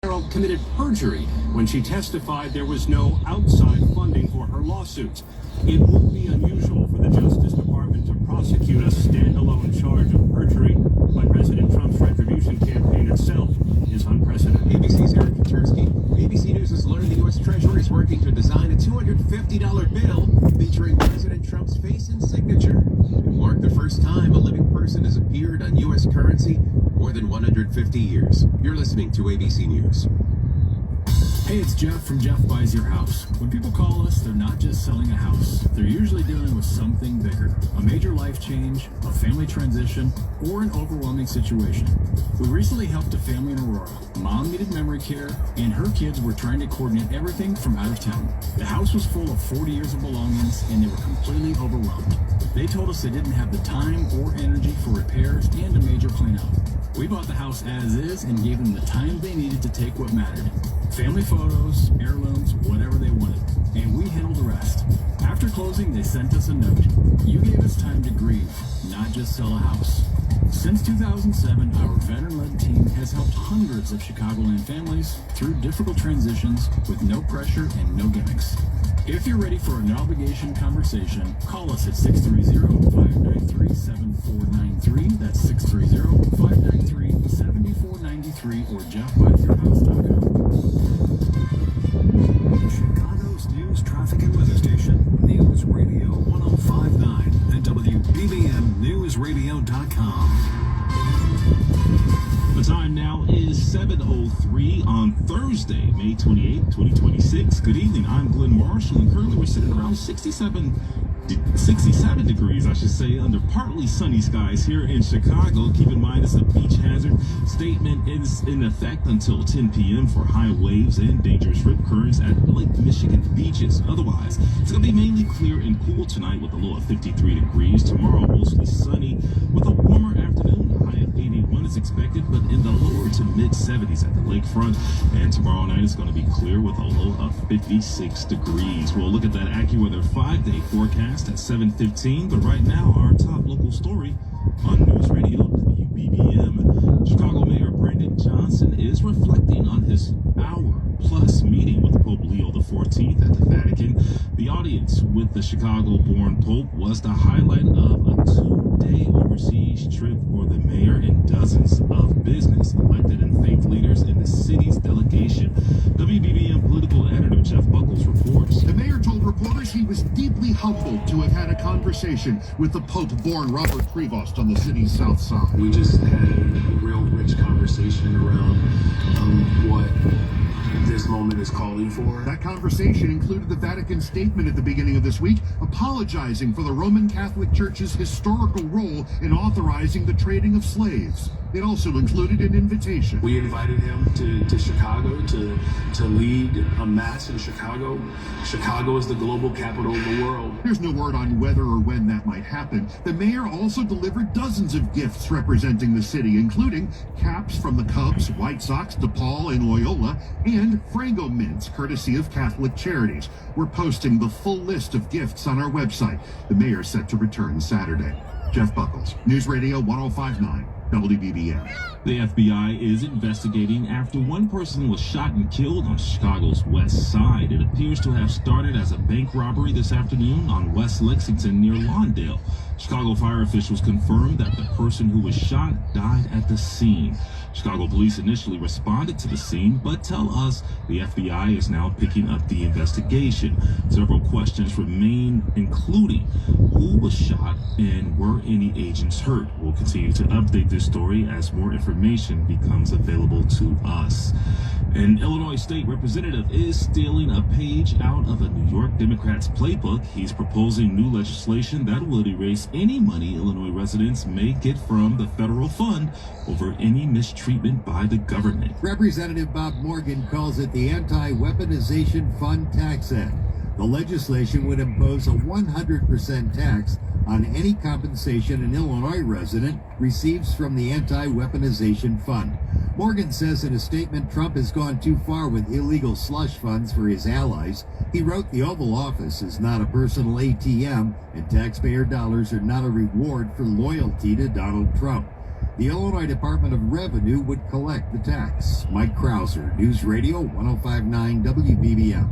committed perjury when she testified there was no outside funding for her lawsuits. It would be unusual for the Justice Department to prosecute a standalone charge of perjury, but President Trump's retribution campaign itself is unprecedented. ABC's Eric Katersky. ABC News has learned the U.S. Treasury is working to design a $250 bill featuring President Trump's face and signature. It will mark the first time a living person has appeared on U.S. currency in more than 150 years. You're listening to ABC News. Hey, it's Jeff from Jeff Buys Your House. When people call us, they're not just selling a house. They're usually dealing with something bigger. A major life change, a family transition, or an overwhelming situation. We recently helped a family in Aurora. Mom needed memory care, and her kids were trying to coordinate everything from out of town. The house was full of 40 years of belongings, and they were completely overwhelmed. They told us they didn't have the time or energy for repairs and a major clean-out. We bought the house as is and gave them the time they needed to take what mattered. Family photos, heirlooms, whatever they wanted. And we handled the rest. After closing, they sent us a note. You gave us time to grieve, not just sell a house. Since 2007, our veteran-led team has helped hundreds of Chicagoland families through difficult transitions with no pressure and no gimmicks. If you're ready for a no-obligation conversation, call us at 630-593-7493. That's 630-593-7493 or JeffBuysYourHouse.com. Chicago's news, traffic, and weather station, News Radio 1059 and WBBMNewsRadio.com. The time now is 7:03 on Thursday, May 28, 2026. Good evening. I'm Glenn Marshall, and currently we're sitting around 67 degrees, I should say, under partly sunny skies here in Chicago. Keep in mind, it's a beach hazard statement is in effect until 10 p.m. for high waves and dangerous rip currents at Lake Michigan beaches. Otherwise, it's going to be mainly clear and cool tonight with a low of 53 degrees. Tomorrow, mostly sunny with a warmer afternoon. A high of 81 is expected, but in the lower to mid-70s at the lakefront. And tomorrow night is going to be clear with a low of 56 degrees. We'll look at that AccuWeather 5-day forecast at 7:15, but right now our top local story on News Radio WBBM. Chicago Mayor Brandon Johnson is reflecting on his hour-plus meeting with Pope Leo XIV at the Vatican. The audience with the Chicago-born Pope was the highlight of a two-day overseas trip for the mayor and dozens of business, elected, and faith leaders in the city's delegation. WBBM political editor Jeff Buckles reports. The mayor told reporters he was deeply humbled to have had a conversation with the Pope-born Robert Prevost on the city's south side. We just had a real rich conversation around what this moment is calling for. That conversation included the Vatican statement at the beginning of this week apologizing for the Roman Catholic Church's historical role in authorizing the trading of slaves. It also included an invitation. We invited him to Chicago to lead a mass in Chicago. Chicago is the global capital of the world. There's no word on whether or when that might happen. The mayor also delivered dozens of gifts representing the city, including caps from the Cubs, White Sox, DePaul, and Loyola, and Frango mints, courtesy of Catholic Charities. We're posting the full list of gifts on our website. The mayor's set to return Saturday. Jeff Buckles, News Radio 1059. WBBM. The FBI is investigating after one person was shot and killed on Chicago's west side. It appears to have started as a bank robbery this afternoon on West Lexington near Lawndale. Chicago fire officials confirmed that the person who was shot died at the scene. Chicago police initially responded to the scene, but tell us the FBI is now picking up the investigation. Several questions remain, including who was shot and were any agents hurt. We'll continue to update this story as more information becomes available to us. An Illinois state representative is stealing a page out of a New York Democrats' playbook. He's proposing new legislation that would erase any money Illinois residents may get from the federal fund over any mistreatment by the government. Representative Bob Morgan calls it the Anti-Weaponization Fund Tax Act. The legislation would impose a 100% tax on any compensation an Illinois resident receives from the Anti-Weaponization Fund. Morgan says in a statement Trump has gone too far with illegal slush funds for his allies. He wrote the Oval Office is not a personal ATM and taxpayer dollars are not a reward for loyalty to Donald Trump. the Illinois Department of Revenue would collect the tax. Mike Krauser, News Radio 105.9 WBBM.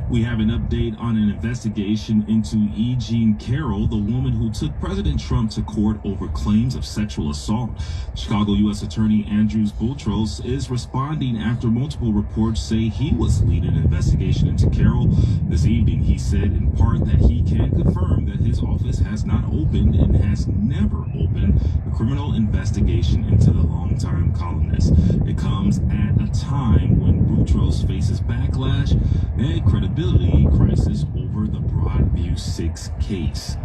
We have an update on an investigation into E. Jean Carroll, the woman who took President Trump to court over claims of sexual assault. Chicago U.S. Attorney Andrews Boutros is responding after multiple reports say he was leading an investigation into Carroll. This evening, he said in part that he can confirm that his office has not opened and has never opened a criminal investigation into the longtime columnist. It comes at a time when Boutros faces backlash and credibility crisis over the Broadview 6 case.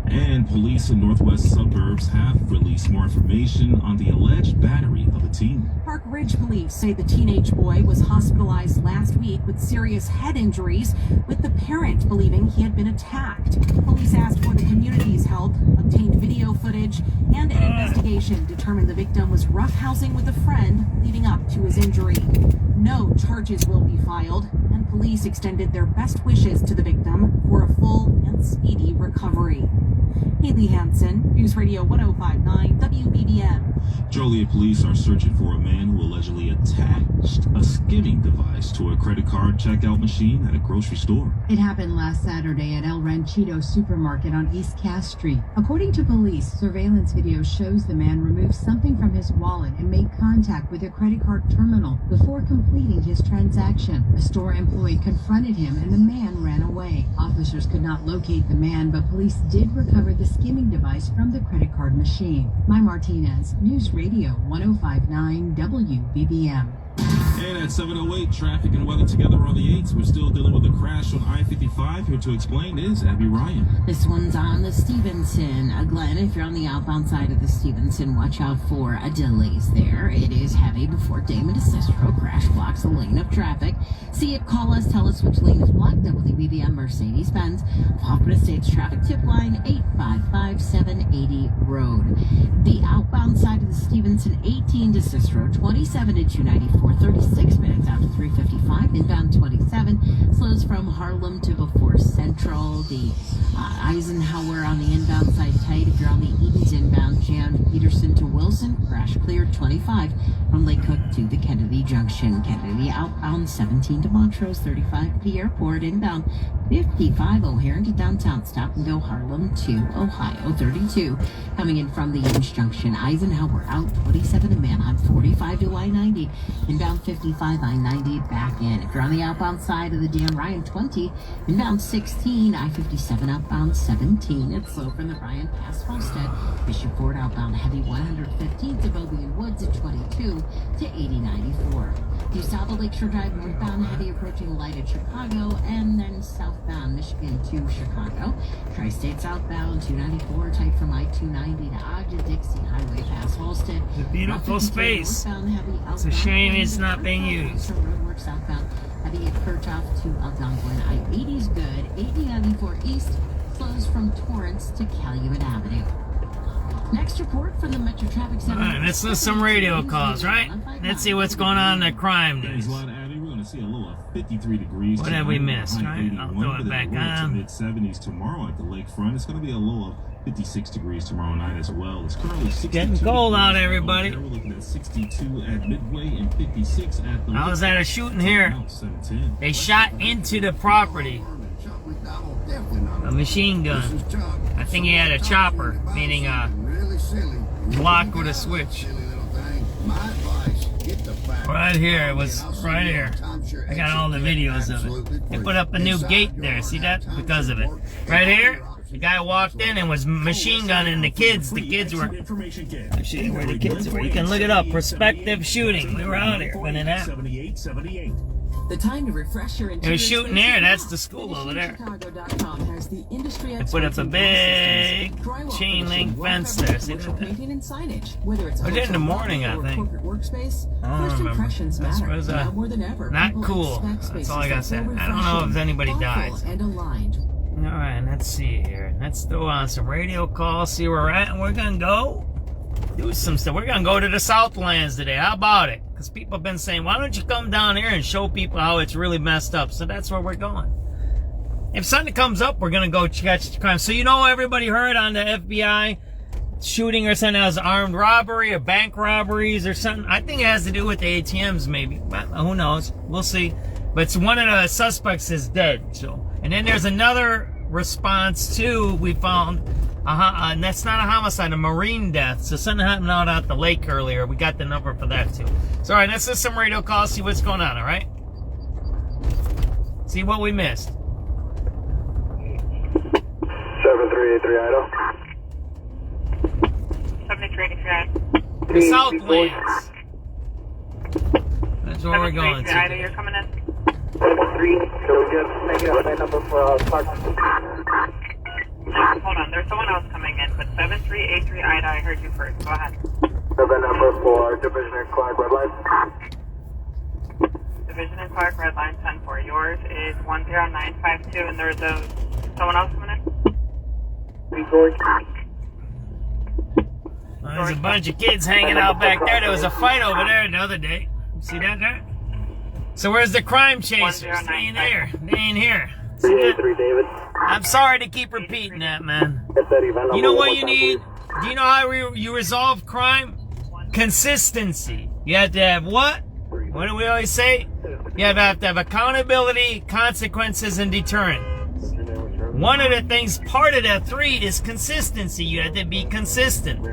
And police in northwest suburbs have released more information on the alleged battery of a teen. Park Ridge police say the teenage boy was hospitalized last week with serious head injuries, with the parent believing he had been attacked. Police asked for the community's help, obtained video footage, and an investigation determined the victim was roughhousing with a friend leading up to his injury. No charges will be filed, and police extended their best wishes to the victim for a full and speedy recovery. Haley Hansen, News Radio 105.9 WBBM. Joliet police are searching for a man who allegedly attached a skimming device to a credit card checkout machine at a grocery store. It happened last Saturday at El Ranchito supermarket on East Cass Street. According to police, surveillance video shows the man remove something from his wallet and make contact with a credit card terminal before completing his transaction. A store employee confronted him and the man ran away. Officers could not locate the man, but police did recover the skimming device from the credit card machine. Mai Martinez, News Radio 105.9 WBBM. And at 7:08, traffic and weather together on the 8s. We're still dealing with a crash on I-55. Here to explain is Abby Ryan. This one's on the Stevenson. Glenn, if you're on the outbound side of the Stevenson, watch out for delays there. It is heavy before Damon to Cicero. Crash blocks a lane of traffic. See it, call us, tell us which lane is blocked. WBBM Mercedes-Benz. Hoffman Estates traffic tip line 855-780 Road. The outbound side of the Stevenson, 18 to Cicero, 27 to 294, 36 minutes out to 355. Inbound 27 slows from Harlem to before Central. The Eisenhower on the inbound side tight. If you're on the Edens inbound, jammed Peterson to Wilson. Crash cleared 25 from Lake Cook to the Kennedy Junction. Kennedy outbound 17 to Montrose, 35 to the airport. Inbound 55 O'Hare to downtown. Stop and go Harlem to Ohio. 32 coming in from the Edens Junction. Eisenhower out 27 to Manheim. 45 to I-90. Inbound 55 I-90 back in. If you're on the outbound side of the Dan Ryan, 20. Inbound 16 I-57 outbound 17. It's slow from the Bryan past Homestead. Bishop Ford outbound heavy 115 to Bobby and Woods at 22 to 8094. You saw the Lakeshore Drive northbound heavy approaching light at Chicago, and then southbound Michigan to Chicago. Tri-State southbound 294 tight from I-290 to Ogden Dixie Highway past Holstead. It's a beautiful space. It's a shame it's not being used. Roadwork southbound heavy at Kirchhoff to Algonquin. I-80's good. 8094 east slows from Torrance to Calumet Avenue. Next report from the Metro Traffic Center. All right, let's listen to some radio calls, right? Let's see what's going on in the crime Thanks news. a lot, Abby. We're going to see a low of 53 degrees. What have we missed, right? I'll throw it back on. Mid-70s tomorrow at the lakefront. It's going to be a low of 56 degrees tomorrow night as well. It's currently 62. Getting cold out, everybody. We're looking at 62 at Midway and 56 at the. I was at a shooting here. They shot into the property. A machine gun. I think he had a chopper, meaning a block with a switch. Right here, it was right here. I got all the videos of it. They put up a new gate there, see that? Because of it. Right here, the guy walked in and was machine gunning the kids. The kids were, I'll show you where the kids were. You can look it up, prospective shooting. We were out here when it happened. The time to refresh your They were shooting there, that's the school over there. They put up a big chain link fence there, see that? It was in the morning, I think. I don't remember. This was not cool. That's all I gotta say. I don't know if anybody died. Alright, let's see here. Let's throw on some radio calls, see where we're at, and we're gonna go do some stuff. We're gonna go to the Southlands today. How about it? Because people have been saying, why don't you come down here and show people how it's really messed up? So that's where we're going. If something comes up, we're gonna go catch the crime. So you know, everybody heard on the FBI shooting or something as armed robbery or bank robberies or something. I think it has to do with the ATMs maybe, but who knows? We'll see. But one of the suspects is dead. So, and then there's another response too. We found, and that's not a homicide, a marine death. So something happened out at the lake earlier. We got the number for that too. So all right, let's do some radio calls, see what's going on. All right, see what we missed. 7383 Idaho. 7383 Idaho. The Southlands. That's where we're going to. Idaho, you're coming in. 3. So we just make it up that number for Clark. Hold on, there's someone else coming in, but 7383 Idaho, I heard you first. Go ahead. So the number for Division and Clark Red Line. Division and Clark Red Line 10-4. Yours is 10952, and there's someone else coming in? George. Well, there's a bunch of kids hanging out back there. There was a fight over there the other day. See that there? So where's the crime chasers? They ain't here. They ain't here. 383 David. I'm sorry to keep repeating that, man. You know what you need? Do you know how you resolve crime? Consistency. You have to have what? What do we always say? You have to have accountability, consequences, and deterrent. One of the things, part of that 3 is consistency. You have to be consistent.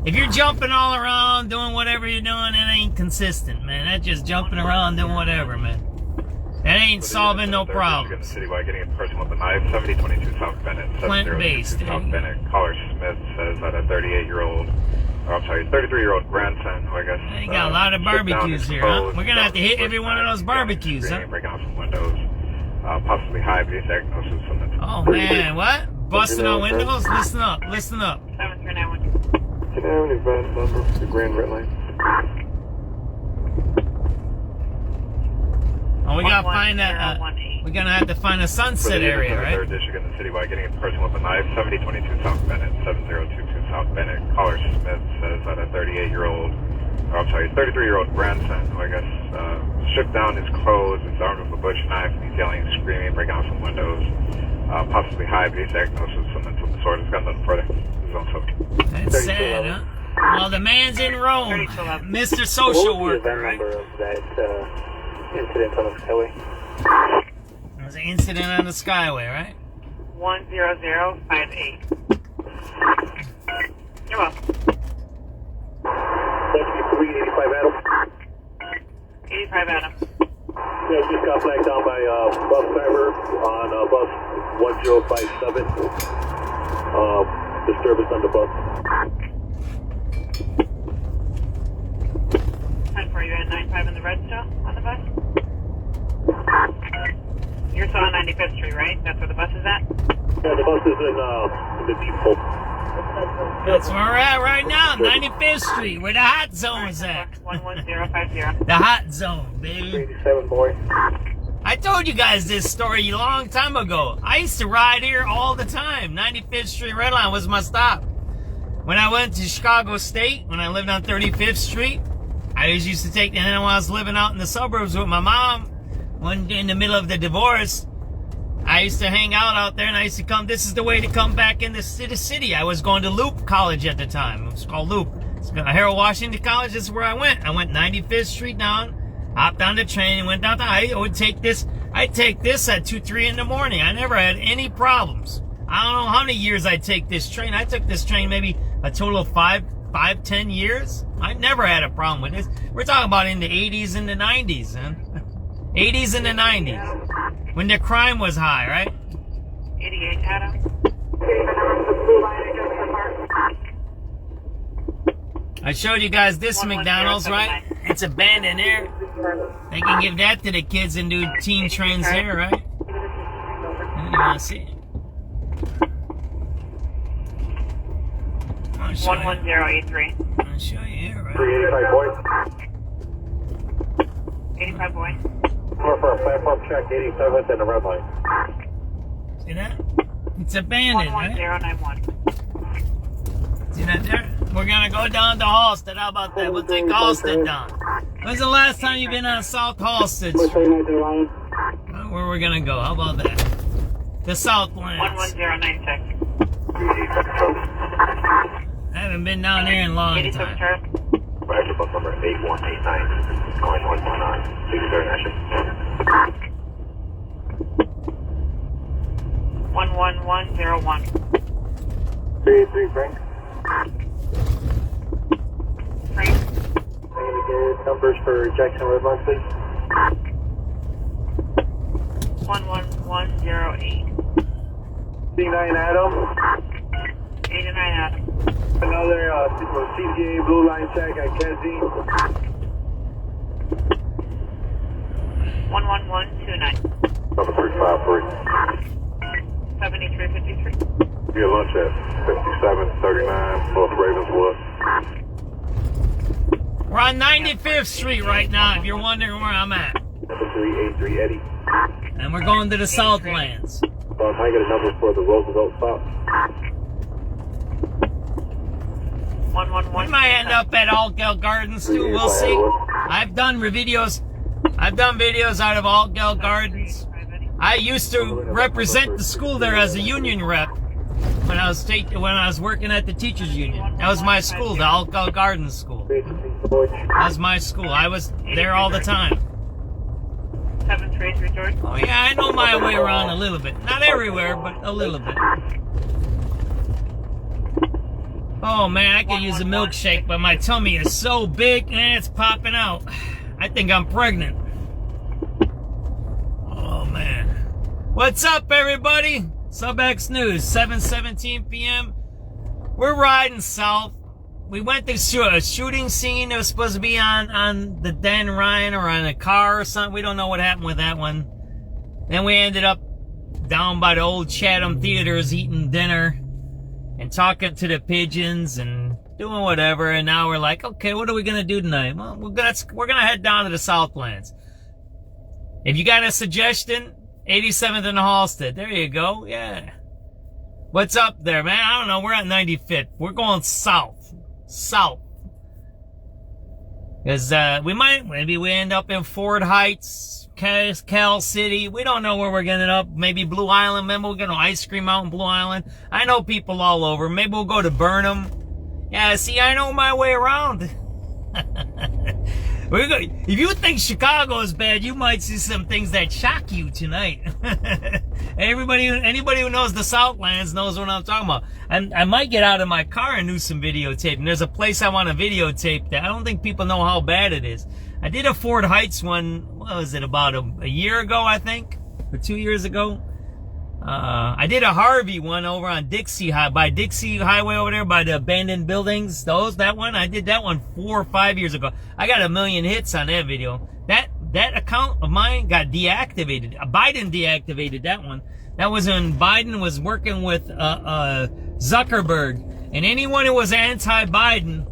If you're jumping all around, doing whatever you're doing, it ain't consistent, man. That's just jumping around, doing whatever, man. That ain't solving no problems. Citywide, getting a person with a knife, 7022 South Bennett, 7022 South Bennett. Caller Smith says that a 33-year-old grandson, who I guess. They got a lot of barbecues here, huh? We're gonna have to hit every one of those barbecues, huh? Breaking out some windows, possibly high base diagnosis. Oh man, what? Busting out windows? Listen up, listen up. 7391. Can I have an event number for the Grand Red Line? Oh, we gotta find that. We're gonna have to find a Sunset area, right? 3rd District in the Citywide, getting a person with a knife, 7022 South Bennett, 7022 South Bennett. Caller Smith says that a 33-year-old grandson, who I guess stripped down his clothes, is armed with a bush knife, and he's yelling and screaming, breaking out some windows, possibly high base diagnosis, some mental disorders. Got nothing further. That's sad, huh? Well, the man's in Rome, Mr. Social Worker, right? What was the event number of that incident on the Skyway? There was an incident on the Skyway, right? 10058. You're welcome. 85 Adam. 85 Adam. Yeah, just got flagged down by bus driver on bus 1057. Disturbance on the bus. 10-4, you at 95 in the red still on the bus? You're still on 95th Street, right? That's where the bus is at? Yeah, the bus is in the depot. That's where we're at right now, 95th Street, where the hot zone is at. 11050. The hot zone, baby. 87 boy. I told you guys this story a long time ago. I used to ride here all the time. 95th Street Red Line was my stop. When I went to Chicago State, when I lived on 35th Street, I always used to take, and then when I was living out in the suburbs with my mom, when in the middle of the divorce, I used to hang out there, and I used to come. This is the way to come back into the city. I was going to Loop College at the time. It was called Loop. It's Harold Washington College. This is where I went. I went 95th Street down, hopped on the train, and went downtown. I would take this. I'd take this at 2, 3 in the morning. I never had any problems. I don't know how many years I take this train. I took this train maybe a total of 10 years. I never had a problem with this. We're talking about in the 80s and the 90s, man. 80s and the 90s. When the crime was high, right? 88 Adam. I showed you guys this McDonald's, right? It's abandoned there. They can give that to the kids and do teen trends here, right? You want to see? 11083. I'll show you here, right? 385 boy. 85 boy. For a platform check, 87th and the red line. See that? It's abandoned, right? 11091. See that there? We're gonna go down to Halstead. How about that? We'll take Halstead down. When's the last time you've been on South Halstead? Where we're gonna go? How about that? The Southlands. 11096. I haven't been down there in a long 87 time. Charlie. Roger, bus number 8189. Going 119. 63rd National. 11101. 383 Frank. Frank. I'm going to get numbers for Jackson Redline, please. 11108. 89 Adam. 89 Adam. Another CCA Blue Line check at Kenzie. 11129. Number 353. 7353. Your lunch at 5739 North Ravenswood. We're on 95th Street right now, if you're wondering where I'm at. Number 383 Eddie. And we're going to the Southlands. I get a number for the Roosevelt stop. 111. We might end up at Altgeld Gardens too. We'll see. I've done videos out of Altgeld Gardens. I used to represent the school there as a union rep when I was working at the teachers union. That was my school, the Altgeld Gardens School. That was my school. I was there all the time. 733 George. Oh yeah, I know my way around a little bit. Not everywhere, but a little bit. Oh man, I could use a milkshake, but my tummy is so big and it's popping out. I think I'm pregnant. Oh man. What's up, everybody? SubX.News, 7:17 p.m. We're riding south. We went to a shooting scene. It was supposed to be on the Dan Ryan or on a car or something. We don't know what happened with that one. Then we ended up down by the old Chatham Theaters eating dinner and talking to the pigeons and doing whatever. And now we're like, okay, what are we gonna do tonight? Well, we're gonna head down to the Southlands. If you got a suggestion, 87th and Halstead. There you go. Yeah. What's up there, man? I don't know. We're at 95th. We're going south. South. Because maybe we end up in Ford Heights, Cal City. We don't know where we're going to end up. Maybe Blue Island. Maybe we're going to ice cream out in Blue Island. I know people all over. Maybe we'll go to Burnham. Yeah, see, I know my way around. If you think Chicago is bad, you might see some things that shock you tonight. Anybody who knows the Southlands knows what I'm talking about. And I might get out of my car and do some videotaping. There's a place I want to videotape that I don't think people know how bad it is. I did a Ford Heights one, what was it, about a year ago, I think? Or 2 years ago? I did a Harvey one over on by Dixie Highway over there by the abandoned buildings. That one, I did that one 4 or 5 years ago. I got 1 million hits on that video. That account of mine got deactivated. Biden deactivated that one. That was when Biden was working with Zuckerberg. And anyone who was anti-Biden,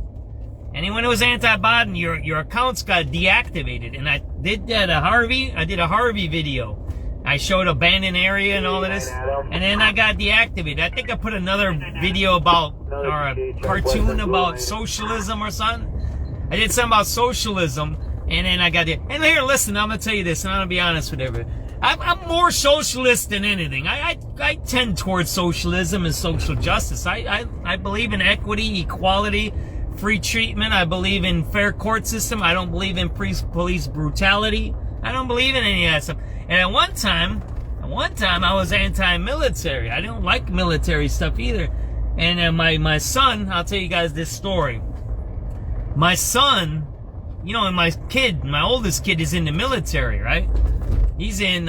your accounts got deactivated. And I did a Harvey video. I showed abandoned area and all of this, and then I got deactivated. I think I put another video or a cartoon about socialism or something. I did something about socialism, and then I got it. And here, listen, I'm gonna tell you this, and I'm gonna be honest with everybody. I'm more socialist than anything. I tend towards socialism and social justice. I believe in equity, equality, free treatment. I believe in fair court system. I don't believe in police brutality. I don't believe in any of that stuff. And at one time I was anti-military. I don't like military stuff either. And my son, I'll tell you guys this story. My son, and my oldest kid is in the military, right? He's been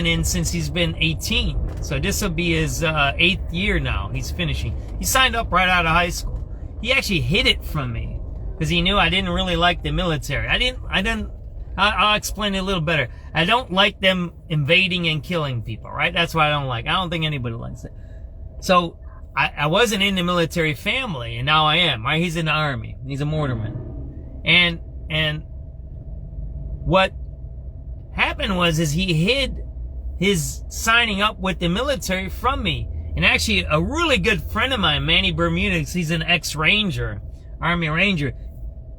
in since he's been 18. So this will be his 8th year now. He's finishing. He signed up right out of high school. He actually hid it from me because he knew I didn't really like the military. I'll explain it a little better. I don't like them invading and killing people, right? That's what I don't like. I don't think anybody likes it. So I wasn't in the military family, and now I am, right? He's in the Army. He's a mortarman. And what happened was he hid his signing up with the military from me. And actually, a really good friend of mine, Manny Bermudez, he's an ex-Ranger, Army Ranger.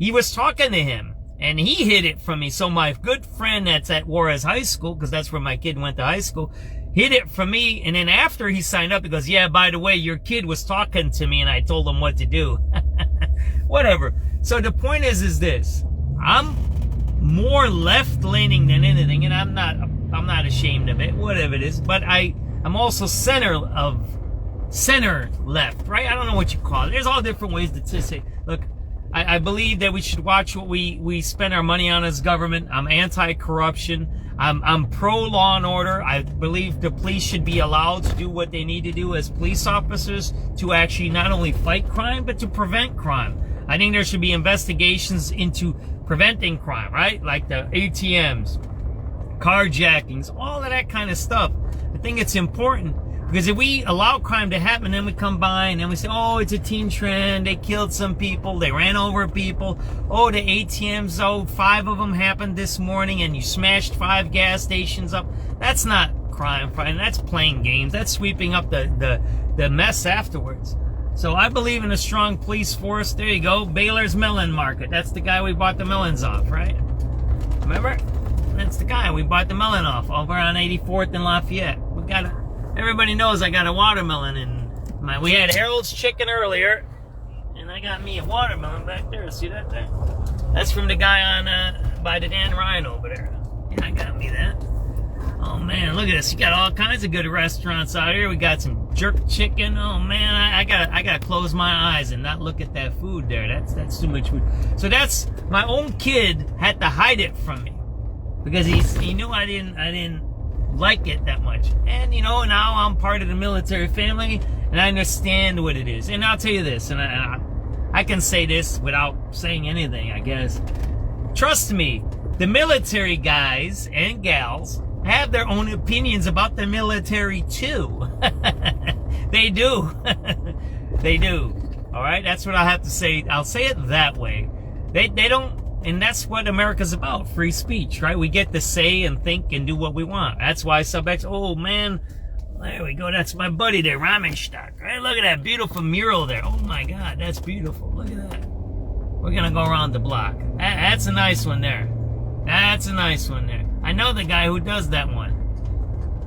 He was talking to him. And he hid it from me. So my good friend that's at Juarez High School, because that's where my kid went to high school, hid it from me, and then after he signed up, he goes, yeah, by the way, your kid was talking to me and I told him what to do. Whatever. So the point is this. I'm more left-leaning than anything, and I'm not ashamed of it, whatever it is, but I'm also center left, right? I don't know what you call it. There's all different ways to say, look, I believe that we should watch what we spend our money on as government. I'm anti-corruption. I'm pro-law and order. I believe the police should be allowed to do what they need to do as police officers to actually not only fight crime, but to prevent crime. I think there should be investigations into preventing crime, right? Like the ATMs, carjackings, all of that kind of stuff. I think it's important. Because if we allow crime to happen, then we come by and then we say, oh, it's a teen trend. They killed some people. They ran over people. Oh, the ATMs, 5 of them happened this morning and you smashed 5 gas stations up. That's not crime. That's playing games. That's sweeping up the mess afterwards. So I believe in a strong police force. There you go. Baylor's Melon Market. That's the guy we bought the melons off, right? Remember? That's the guy we bought the melon off over on 84th and Lafayette. Everybody knows I got a watermelon in my. We had Harold's chicken earlier, and I got me a watermelon back there. See that there? That's from the guy on by the Dan Ryan over there. Yeah, I got me that. Oh man, look at this! You got all kinds of good restaurants out here. We got some jerk chicken. Oh man, I gotta close my eyes and not look at that food there. That's too much food. So that's my own kid had to hide it from me because he knew I didn't like it that much. And now I'm part of the military family and I understand what it is. And I'll tell you this, and I can say this without saying anything, I guess. Trust me, the military guys and gals have their own opinions about the military too. They do. They do. All right, that's what I have to say. I'll say it that way. They don't. And that's what America's about, free speech, right? We get to say and think and do what we want. That's why SubX, oh man, there we go. That's my buddy there, Ramenstock, right? Look at that beautiful mural there. Oh my God, that's beautiful. Look at that. We're gonna go around the block. That's a nice one there. That's a nice one there. I know the guy who does that one.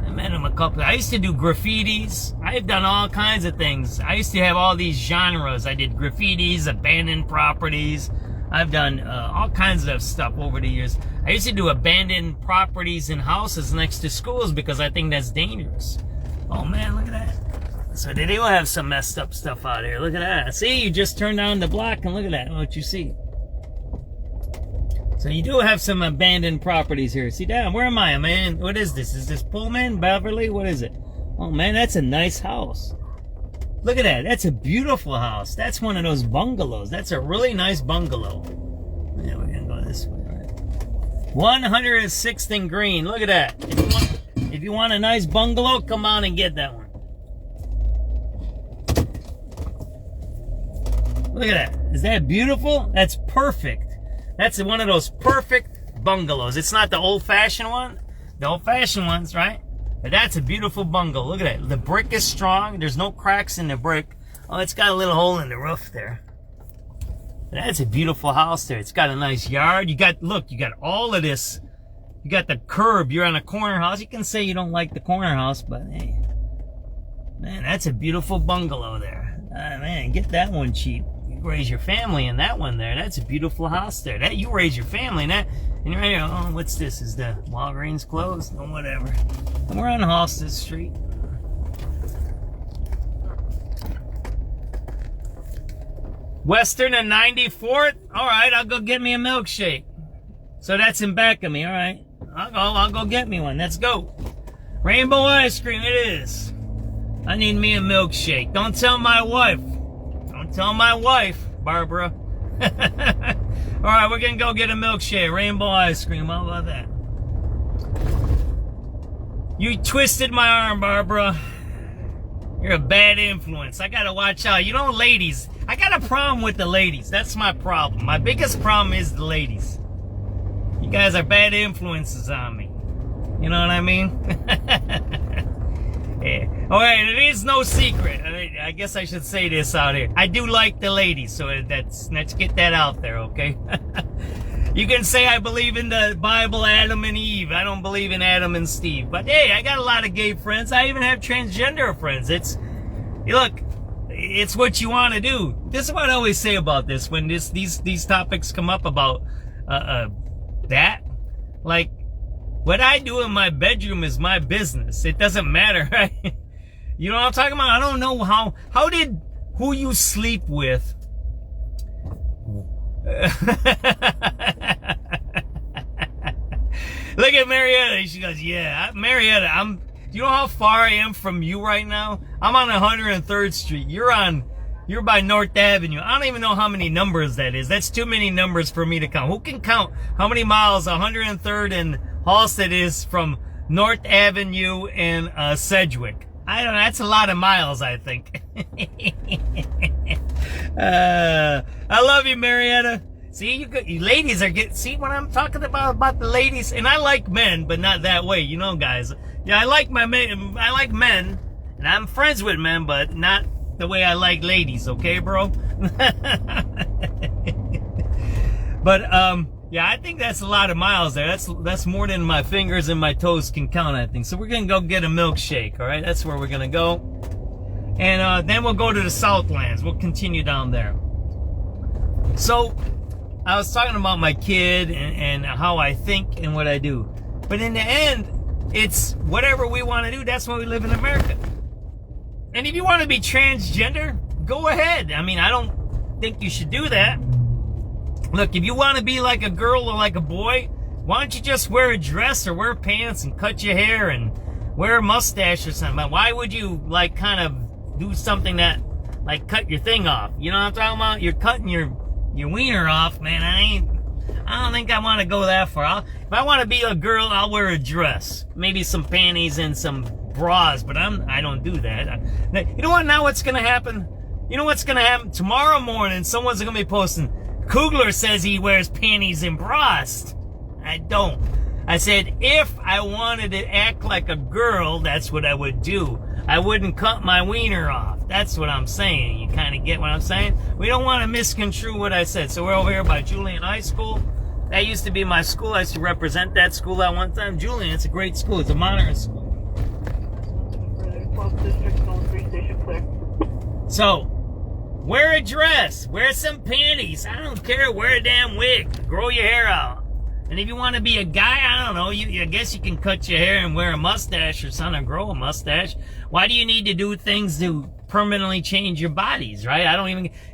I met him a couple. I used to do graffitis. I've done all kinds of things. I used to have all these genres. I did graffitis, abandoned properties. I've done all kinds of stuff over the years. I used to do abandoned properties and houses next to schools because I think that's dangerous. Oh man, look at that. So they do have some messed up stuff out here. Look at that. See, you just turn down the block and look at that. What you see. So you do have some abandoned properties here. See, damn, where am I, man? What is this? Is this Pullman? Beverly? What is it? Oh man, that's a nice house. Look at that. That's a beautiful house. That's one of those bungalows. That's a really nice bungalow. Yeah, we're going to go this way. All right. 106th and Green. Look at that. If you want a nice bungalow, come on and get that one. Look at that. Is that beautiful? That's perfect. That's one of those perfect bungalows. It's not the old-fashioned one. The old-fashioned ones, right? But that's a beautiful bungalow. Look at that. The brick is strong. There's no cracks in the brick. Oh, it's got a little hole in the roof there. That's a beautiful house there. It's got a nice yard. You got all of this. You got the curb. You're on a corner house. You can say you don't like the corner house, but hey. Man, that's a beautiful bungalow there. Man, get that one cheap. You raise your family in that one there. That's a beautiful house there. That you raise your family in that. And you're right here, oh, what's this? Is the Walgreens closed? Oh, whatever. And we're on Halsted Street. Western and 94th? Alright, I'll go get me a milkshake. So that's in back of me, alright. I'll go get me one. Let's go. Rainbow ice cream, it is. I need me a milkshake. Don't tell my wife. Don't tell my wife, Barbara. Alright, we're gonna go get a milkshake. Rainbow ice cream. How about that? You twisted my arm, Barbara. You're a bad influence. I gotta watch out. You know, ladies. I got a problem with the ladies. That's my problem. My biggest problem is the ladies. You guys are bad influences on me. You know what I mean? Yeah. Alright, it is no secret. I guess I should say this out here. I do like the ladies, so let's get that out there, okay? You can say I believe in the Bible, Adam and Eve. I don't believe in Adam and Steve. But hey, I got a lot of gay friends. I even have transgender friends. Look, it's what you want to do. This is what I always say about this when these topics come up about that. Like, what I do in my bedroom is my business. It doesn't matter, right? You know what I'm talking about? I don't know how did who you sleep with. Look at Marietta. She goes, yeah, Marietta, do you know how far I am from you right now? I'm on 103rd Street. You're by North Avenue. I don't even know how many numbers that is. That's too many numbers for me to count. Who can count how many miles 103rd and Halstead is from North Avenue and Sedgwick? I don't know. That's a lot of miles, I think. I love you, Marietta. See, you ladies are see what I'm talking about the ladies, and I like men, but not that way, you know, guys. Yeah, I like men, and I'm friends with men, but not the way I like ladies, okay, bro? But yeah, I think that's a lot of miles there. That's more than my fingers and my toes can count, I think. So we're gonna go get a milkshake, all right? That's where we're gonna go, and then we'll go to the Southlands. We'll continue down there. So I was talking about my kid and how I think and what I do. But in the end, it's whatever we want to do. That's why we live in America. And if you want to be transgender, go ahead. I mean, I don't think you should do that. Look, if you want to be like a girl or like a boy, why don't you just wear a dress or wear pants and cut your hair and wear a mustache or something? Why would you, like, kind of do something that, like, cut your thing off? You know what I'm talking about? You're cutting your wiener off, man. I don't think I want to go that far. If I want to be a girl, I'll wear a dress, maybe some panties and some bras, but I don't do that. You know what? Now what's gonna happen? You know what's gonna happen? Tomorrow morning, someone's gonna be posting, Kugler says he wears panties and bras. I don't. I said, if I wanted to act like a girl, that's what I would do. I wouldn't cut my wiener off. That's what I'm saying. You kind of get what I'm saying? We don't want to misconstrue what I said. So we're over here by Julian High School. That used to be my school. I used to represent that school at one time. Julian, it's a great school. It's a modern school. So, wear a dress. Wear some panties. I don't care. Wear a damn wig. Grow your hair out. And if you want to be a guy, I don't know, I guess you can cut your hair and wear a mustache or something, grow a mustache. Why do you need to do things to permanently change your bodies, right?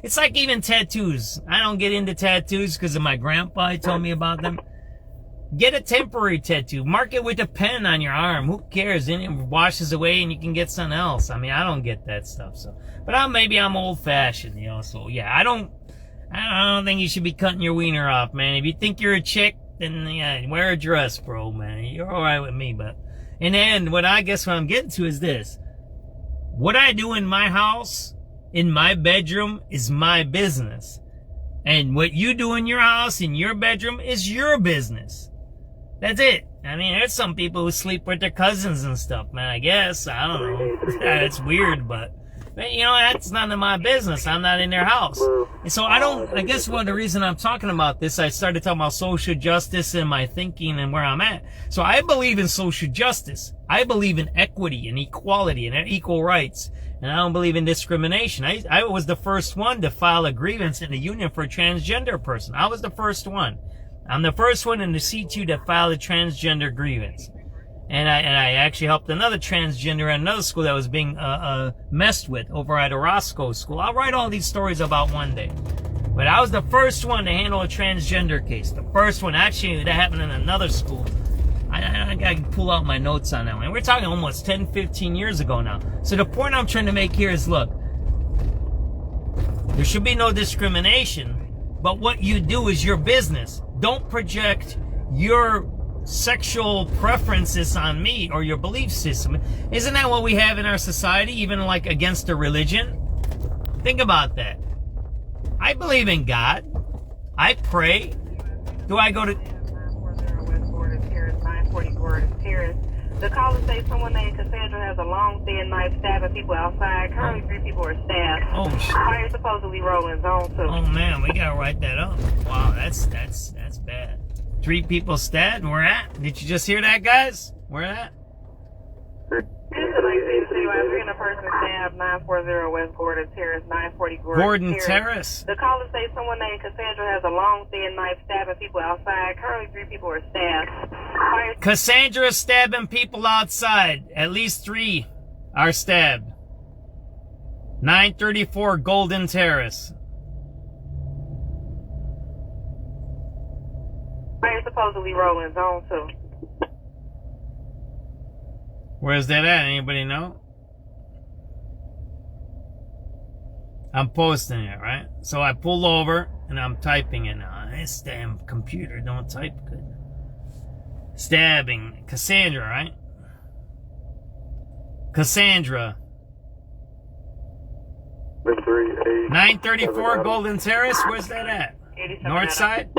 It's like even tattoos. I don't get into tattoos because of my grandpa. He told me about them. Get a temporary tattoo. Mark it with a pen on your arm. Who cares? Then it washes away and you can get something else. I mean, I don't get that stuff. So, but maybe I'm old fashioned, you know, so yeah, I don't think you should be cutting your wiener off, man. If you think you're a chick, then yeah, wear a dress, bro, man. You're all right with me, but in the end, what I'm getting to is this. What I do in my house, in my bedroom, is my business. And what you do in your house, in your bedroom, is your business. That's it. I mean, there's some people who sleep with their cousins and stuff, man, I guess. I don't know. It's weird, but you know, that's none of my business. I'm not in their house. And so I guess the reason I'm talking about this, I started talking about social justice and my thinking and where I'm at. So I believe in social justice. I believe in equity and equality and equal rights. And I don't believe in discrimination. I was the first one to file a grievance in the union for a transgender person. I was the first one. I'm the first one in the C2 to file a transgender grievance. And I actually helped another transgender at another school that was being messed with over at a Roscoe school. I'll write all these stories about one day. But I was the first one to handle a transgender case. The first one. Actually, that happened in another school. I can pull out my notes on that one. We're talking almost 10, 15 years ago now. So the point I'm trying to make here is, look, there should be no discrimination, but what you do is your business. Don't project your sexual preferences on me or your belief system. Isn't that what we have in our society, even like against a religion? Think about that. I believe in God. I pray. Do I go to... The caller says someone named Cassandra has a long, thin knife stabbing people outside. Currently, 3 people are stabbed. Oh, shit. Fire supposedly rolling zone 2. Oh, man, we gotta write that up. Wow, that's bad. 3 people stabbed, and where at? Did you just hear that, guys? Where at? A person stabbed 940 West Gordon Terrace, 940 Gordon Terrace. The caller says someone named Cassandra has a long, thin knife stabbing people outside. Currently, 3 people are stabbed. Cassandra is stabbing people outside. At least 3 are stabbed. 934 Golden Terrace. Fire supposedly rolling zone 2. Where's that at? Anybody know? I'm posting it, right? So I pull over and I'm typing it now. This damn computer don't type good. Stabbing. Cassandra, right? Cassandra. 934 Golden Terrace. Where's that at? Northside?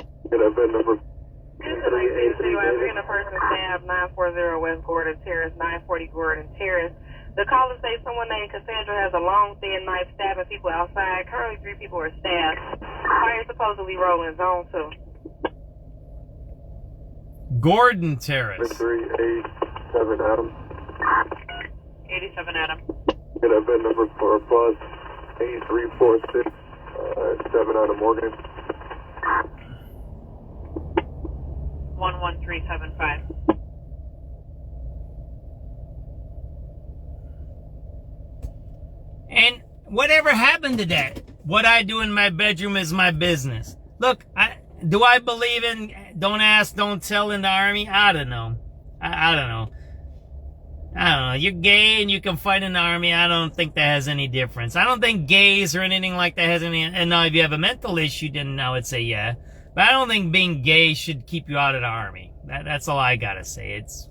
A person stabbed 940 West Gordon Terrace, 940 Gordon Terrace. The caller says someone named Cassandra has a long, thin knife stabbing people outside. Currently, 3 people are stabbed. Fire supposedly rolling zone 2. Gordon Terrace. 387 Adam. 87 Adam. Get a VIN number for bus 8346 7 Adam Morgan. 11375. And whatever happened to that? What I do in my bedroom is my business. Look, do I believe in don't ask, don't tell in the Army? I don't know. I don't know. You're gay and you can fight in the Army. I don't think that has any difference. I don't think gays or anything like that has any. And now, if you have a mental issue, then I would say yeah. But I don't think being gay should keep you out of the Army. That's all I gotta say. It's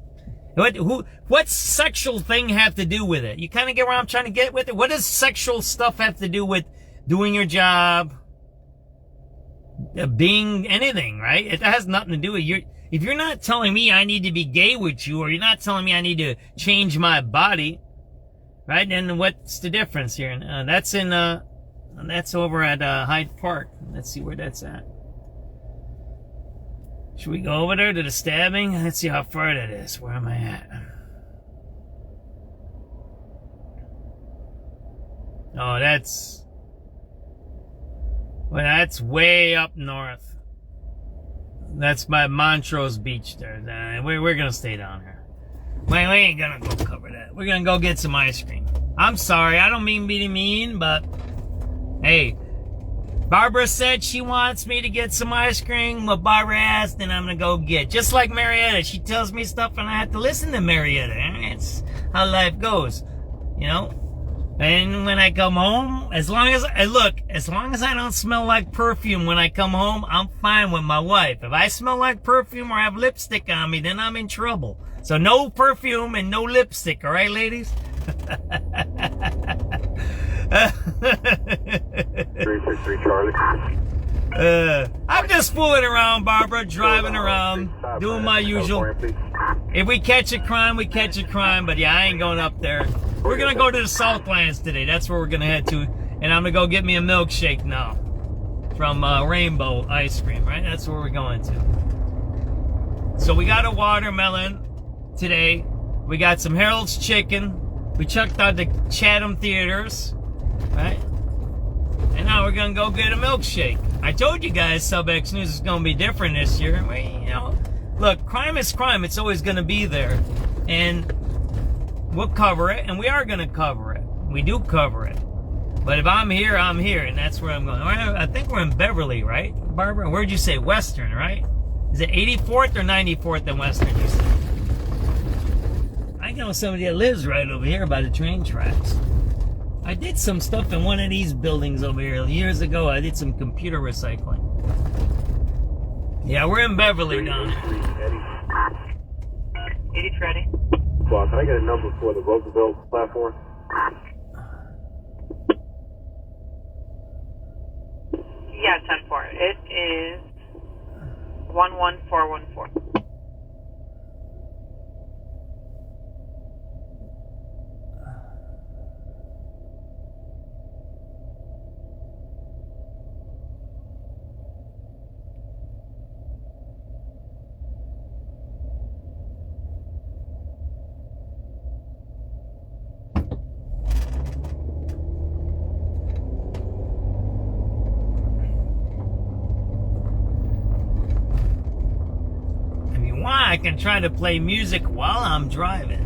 what's sexual thing have to do with it? You kind of get where I'm trying to get with it. What does sexual stuff have to do with doing your job, being anything, right? It has nothing to do with you. If you're not telling me I need to be gay with you, or you're not telling me I need to change my body, right? Then what's the difference here? That's over at Hyde Park. Let's see where that's at. Should we go over there to the stabbing? Let's see how far that is. Where am I at? Oh, that's way up north. That's by Montrose Beach there. We're gonna stay down here. We ain't gonna go cover that. We're gonna go get some ice cream. I'm sorry, I don't mean to be mean, but hey, Barbara said she wants me to get some ice cream. What Barbara asked, then I'm gonna go get. Just like Marietta, she tells me stuff and I have to listen to Marietta. It's how life goes, you know. And when I come home, as long as I don't smell like perfume when I come home, I'm fine with my wife. If I smell like perfume or have lipstick on me, then I'm in trouble. So no perfume and no lipstick, all right, ladies? 363 Charlie. I'm just fooling around, Barbara, driving around, doing my usual. If we catch a crime, we catch a crime, but yeah, I ain't going up there. We're gonna go to the Southlands today. That's where we're gonna head to, and I'm gonna go get me a milkshake now from Rainbow Ice Cream. Right, that's where we're going to. So we got a watermelon today. We got some Harold's chicken. We checked out the Chatham theaters, right? And now we're gonna go get a milkshake. I told you guys SubX.News is gonna be different this year. Look, crime is crime. It's always gonna be there, and we'll cover it, and we are going to cover it. We do cover it. But if I'm here, I'm here, and that's where I'm going. I think we're in Beverly, right, Barbara? Where'd you say? Western, right? Is it 84th or 94th in Western? I know somebody that lives right over here by the train tracks. I did some stuff in one of these buildings over here years ago. I did some computer recycling. Yeah, we're in Beverly now. Eddie's ready. Well, can I get a number for the Roosevelt platform? Yeah, 10-4. It is 11414. can try to play music while I'm driving.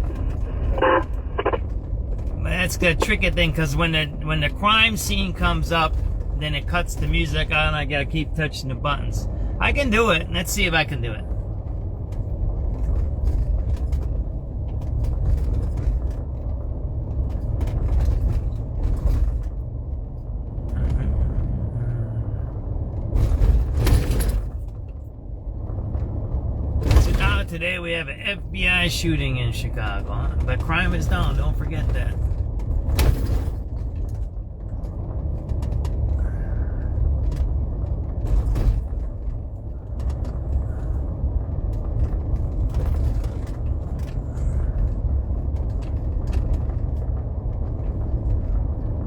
But that's the tricky thing, because when the crime scene comes up, then it cuts the music on, and I gotta keep touching the buttons. I can do it. Let's see if I can do it. Today we have an FBI shooting in Chicago, huh? But crime is down, don't forget that.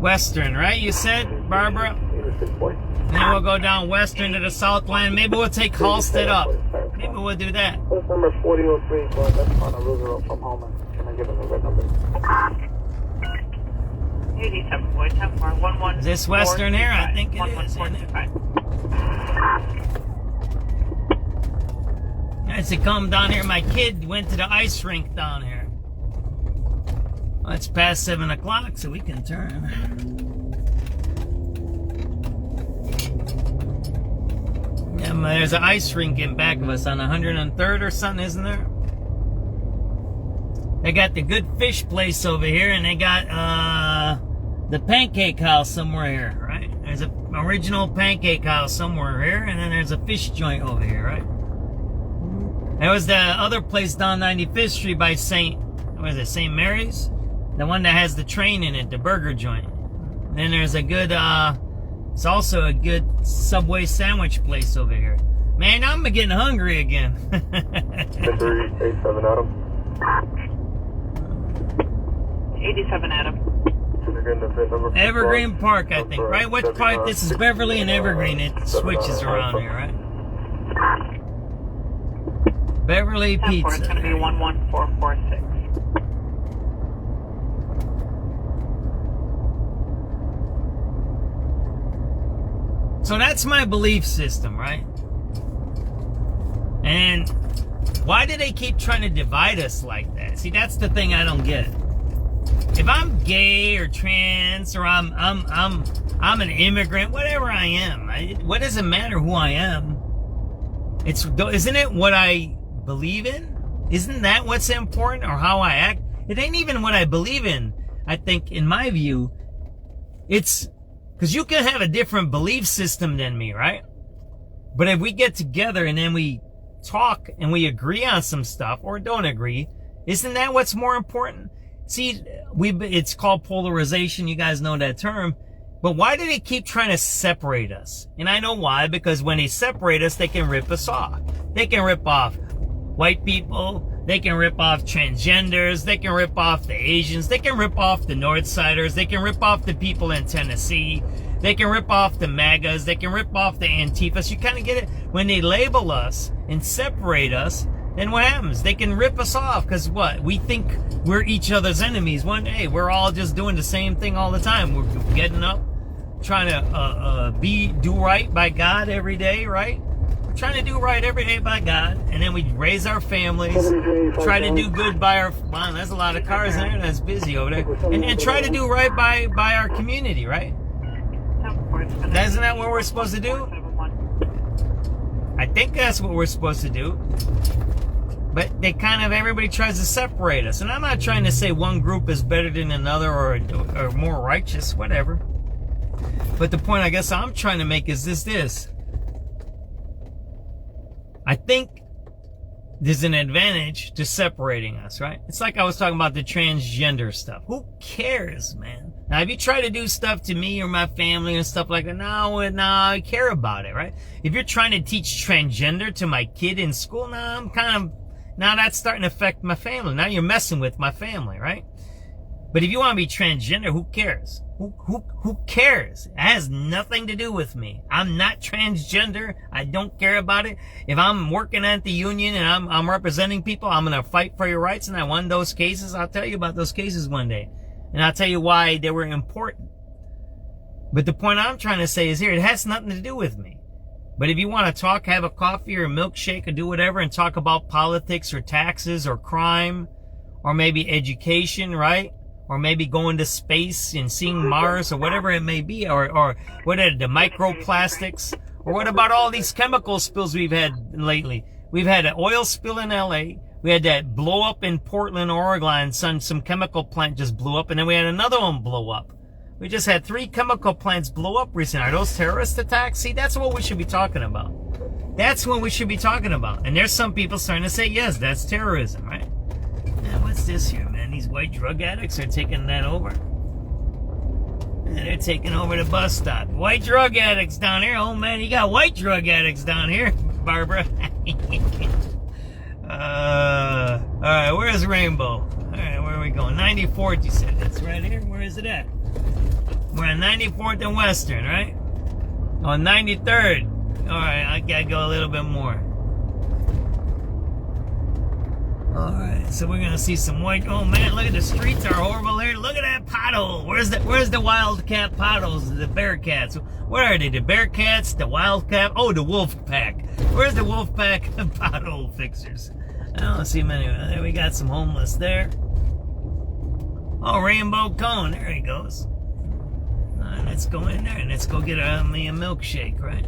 Western, right? You said, Barbara? Then we'll go down Western to the Southland. Maybe we'll take Halstead up. Maybe we'll do that. Bus number 4003, but that's on a Roosevelt from Holman. Can I give him the red number? 87 boy, 10-4-11. Is this Western here? I think it is. Nice to come down here. My kid went to the ice rink down here. Well, it's past 7 o'clock, so we can turn. Yeah, there's an ice rink in back of us on 103rd or something, isn't there? They got the good fish place over here, and they got the pancake house somewhere here, right? There's an original pancake house somewhere here, and then there's a fish joint over here, right? There was the other place down 95th Street by St. Mary's? The one that has the train in it, the burger joint. Then there's a good, it's also a good Subway sandwich place over here. Man, I'm getting hungry again. 87 Adam. 87 Adam. Evergreen Park, I think, right? What part? This is Beverly and Evergreen. It switches around here, right? Beverly Pizza. It's going to be 11446. So that's my belief system, right? And why do they keep trying to divide us like that? See, that's the thing I don't get. If I'm gay or trans or I'm an immigrant, whatever I am, what does it matter who I am? Isn't it what I believe in? Isn't that what's important, or how I act? It ain't even what I believe in. I think, in my view, it's because you can have a different belief system than me, right? But if we get together and then we talk and we agree on some stuff or don't agree, isn't that what's more important? See, it's called polarization. You guys know that term. But why do they keep trying to separate us? And I know why, because when they separate us, they can rip us off. They can rip off white people. They can rip off transgenders. They can rip off the Asians. They can rip off the Northsiders. They can rip off the people in Tennessee. They can rip off the MAGAs. They can rip off the Antifas. You kind of get it? When they label us and separate us, then what happens? They can rip us off because what? We think we're each other's enemies. One day, we're all just doing the same thing all the time. We're getting up, trying to do right by God every day, right? We're trying to do right every day by God, and then we raise our families, try to do good by our... Wow, there's a lot of cars in there. That's busy over there. And try to do right by our community, right? Isn't that what we're supposed to do? I think that's what we're supposed to do. But everybody tries to separate us. And I'm not trying to say one group is better than another or more righteous, whatever. But the point I guess I'm trying to make is this. I think there's an advantage to separating us, right? It's like I was talking about the transgender stuff. Who cares, man? Now, if you try to do stuff to me or my family and stuff like that, no, I care about it, right? If you're trying to teach transgender to my kid in school, now that's starting to affect my family. Now you're messing with my family, right? But if you want to be transgender, who cares? Who cares? It has nothing to do with me. I'm not transgender. I don't care about it. If I'm working at the union and I'm representing people, I'm going to fight for your rights. And I won those cases. I'll tell you about those cases one day. And I'll tell you why they were important. But the point I'm trying to say is here, it has nothing to do with me. But if you want to talk, have a coffee or a milkshake or do whatever and talk about politics or taxes or crime or maybe education, right? Or maybe going to space and seeing Mars or whatever it may be, or what are the microplastics, or what about all these chemical spills we've had lately? We've had an oil spill in LA. We had that blow up in Portland, Oregon. Some chemical plant just blew up, and then we had another one blow up. We just had 3 chemical plants blow up recently. Are those terrorist attacks? See, that's what we should be talking about. That's what we should be talking about. And there's some people starting to say, yes, that's terrorism, right? Now, what's this here, man? These white drug addicts are taking that over. And they're taking over the bus stop. White drug addicts down here. Oh, man, you got white drug addicts down here, Barbara. All right, where's Rainbow? All right, where are we going? 94th, you said. That's right here. Where is it at? We're on 94th and Western, right? On 93rd. All right, I gotta go a little bit more. All right, so we're gonna see some white. Oh man, look at the streets are horrible here. Look at that pothole. Where's the wildcat potholes? The Bearcats. What are they? The Bearcats? The Wildcat? Oh, the Wolf Pack. Where's the Wolf Pack pothole fixers? I don't see many. There we got some homeless there. Oh, Rainbow Cone. There he goes. Let's go in there and let's go get me a milkshake, right?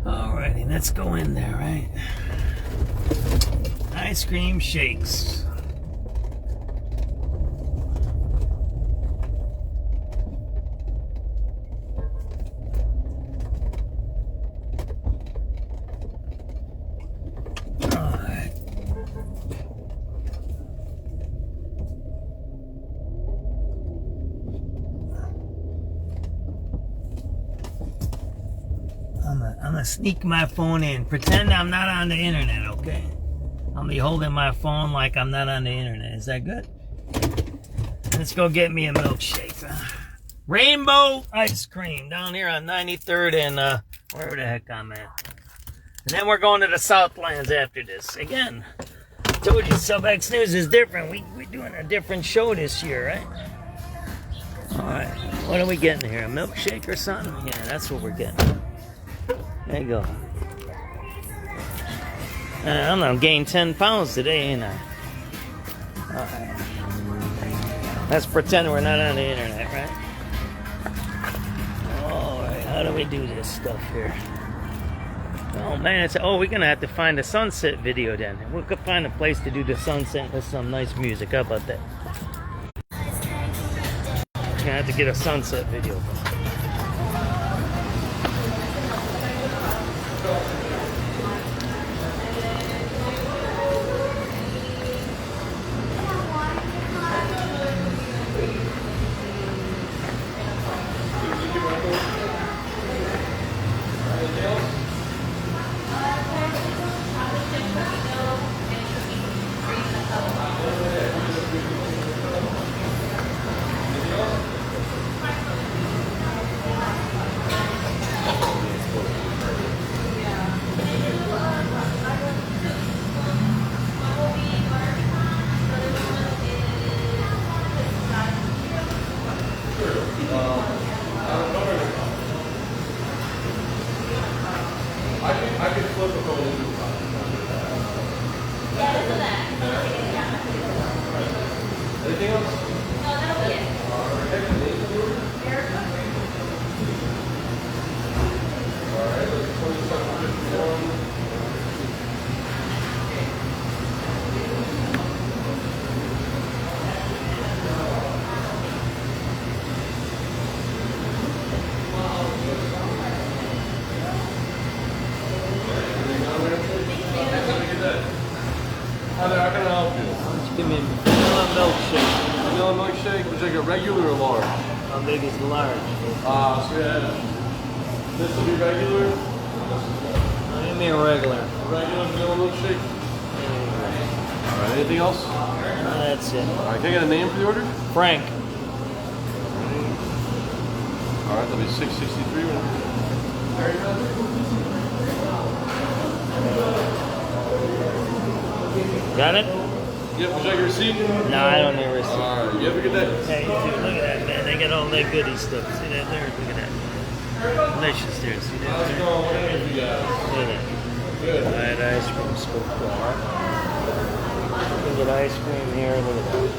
Alrighty, let's go in there, right? Ice cream shakes. Alright. I'm gonna sneak my phone in. Pretend I'm not on the internet, okay? I'll be holding my phone like I'm not on the internet. Is that good? Let's go get me a milkshake. Rainbow ice cream down here on 93rd and wherever the heck I'm at. And then we're going to the Southlands after this. Again, I told you SubX.News is different. We're doing a different show this year, right? Alright, what are we getting here? A milkshake or something? Yeah, that's what we're getting. There you go. I don't know, gained 10 pounds today, ain't I? Alright. Let's pretend we're not on the internet, right? Alright, how do we do this stuff here? Oh man, we're gonna have to find a sunset video then. We could find a place to do the sunset with some nice music. How about that? We're gonna have to get a sunset video. Regular or large? How big is the large? So this will be regular. Give me a regular. Regular vanilla milkshake. Alright, anything else? No, that's it. Alright, can I get a name for the order? Frank. Alright, that'll be $6.63. Got it? Yep, would you like a receipt? No, I don't need a receipt. Alright, you have a good day. Hey, dude, look at that, man. They got all that goodie stuff. See that there? Look at that. Delicious there. See that? Look at that. Light ice cream scoop bar. You can get ice cream here. Look at that.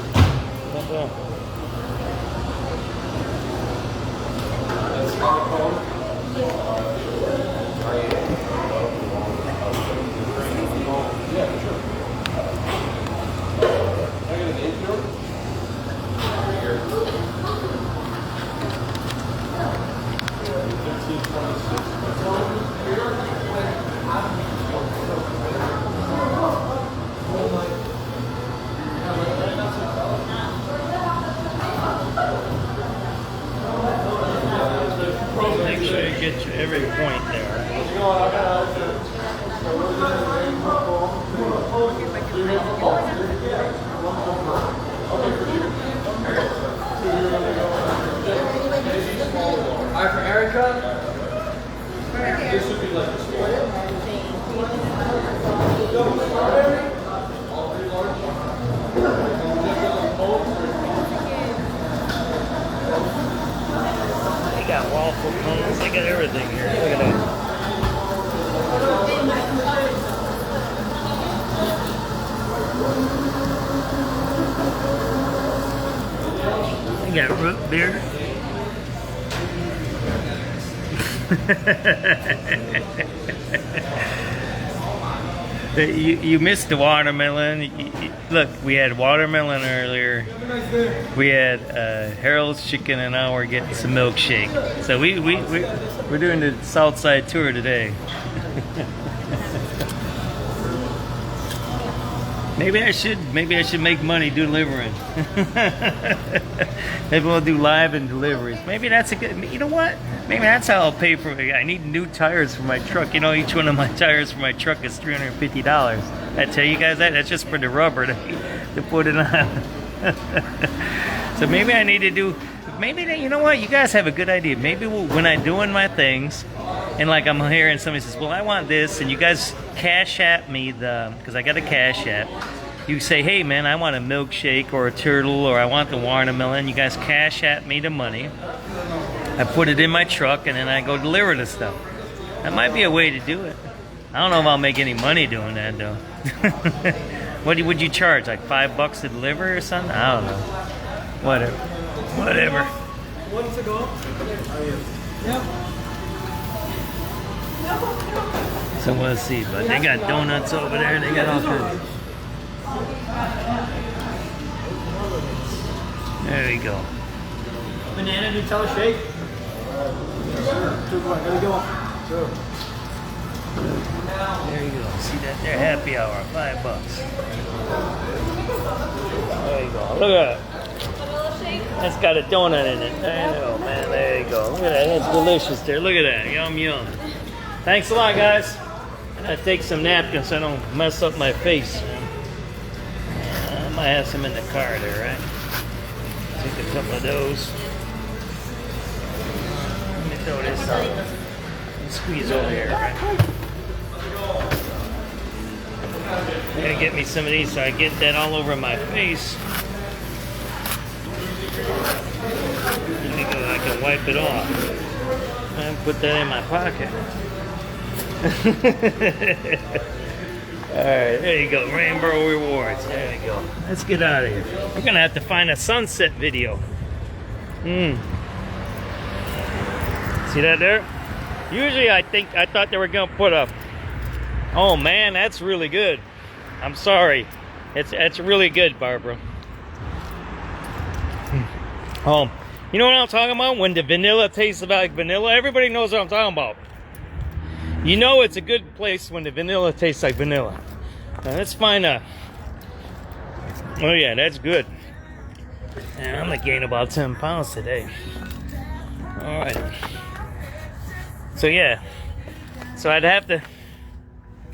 Not bad. Yeah, sure. I get an intro. Make sure you get to every point there. Alright, for Erica. This would be like a small. They got waffle cones, they got everything here. Look at that. They got root beer. You missed the watermelon. Look, we had watermelon earlier. We had Harold's chicken, and now we're getting some milkshake. So we're doing the Southside tour today. Maybe I should make money delivering. Maybe we'll do live and deliveries. Maybe that's a good. You know what? Maybe that's how I'll pay for it. I need new tires for my truck. You know, each one of my tires for my truck is $350. I tell you guys that. That's just for the rubber to put it on. So maybe I need to do. Maybe you know what? You guys have a good idea. Maybe when I'm doing my things, and like I'm here and somebody says, "Well, I want this," and you guys cash at me because I got a cash app. You say, "Hey, man, I want a milkshake or a turtle or I want the watermelon." You guys cash at me the money. I put it in my truck and then I go deliver the stuff. That might be a way to do it. I don't know if I'll make any money doing that though. What would you charge? Like $5 to deliver or something? I don't know. Whatever. One to go. Yep. So we'll see. But they got donuts over there. They got all kinds. There we go. Banana Nutella shake. There you go. Sure. There you go. See that there? Happy hour. $5. There you go. Look at that. That's got a donut in it. I know, man. There you go. Look at that. That's delicious there. Look at that. Yum, yum. Thanks a lot, guys. I gotta take some napkins so I don't mess up my face. I might have some in the car there, right? Take a couple of those. Let me throw this out. Squeeze over here, right? I gotta get me some of these so I get that all over my face. There we go, I can wipe it off. And put that in my pocket. Alright, there you go. Rainbow rewards. There we go. Let's get out of here. We're gonna have to find a sunset video. See that there? Usually I thought they were gonna put up. Oh man, that's really good. I'm sorry. It's really good, Barbara. Oh, you know what I'm talking about? When the vanilla tastes like vanilla, everybody knows what I'm talking about. You know it's a good place when the vanilla tastes like vanilla. Now let's find a... Oh yeah, that's good. And I'm gonna gain about 10 pounds today. Alright. So yeah. So I'd have to...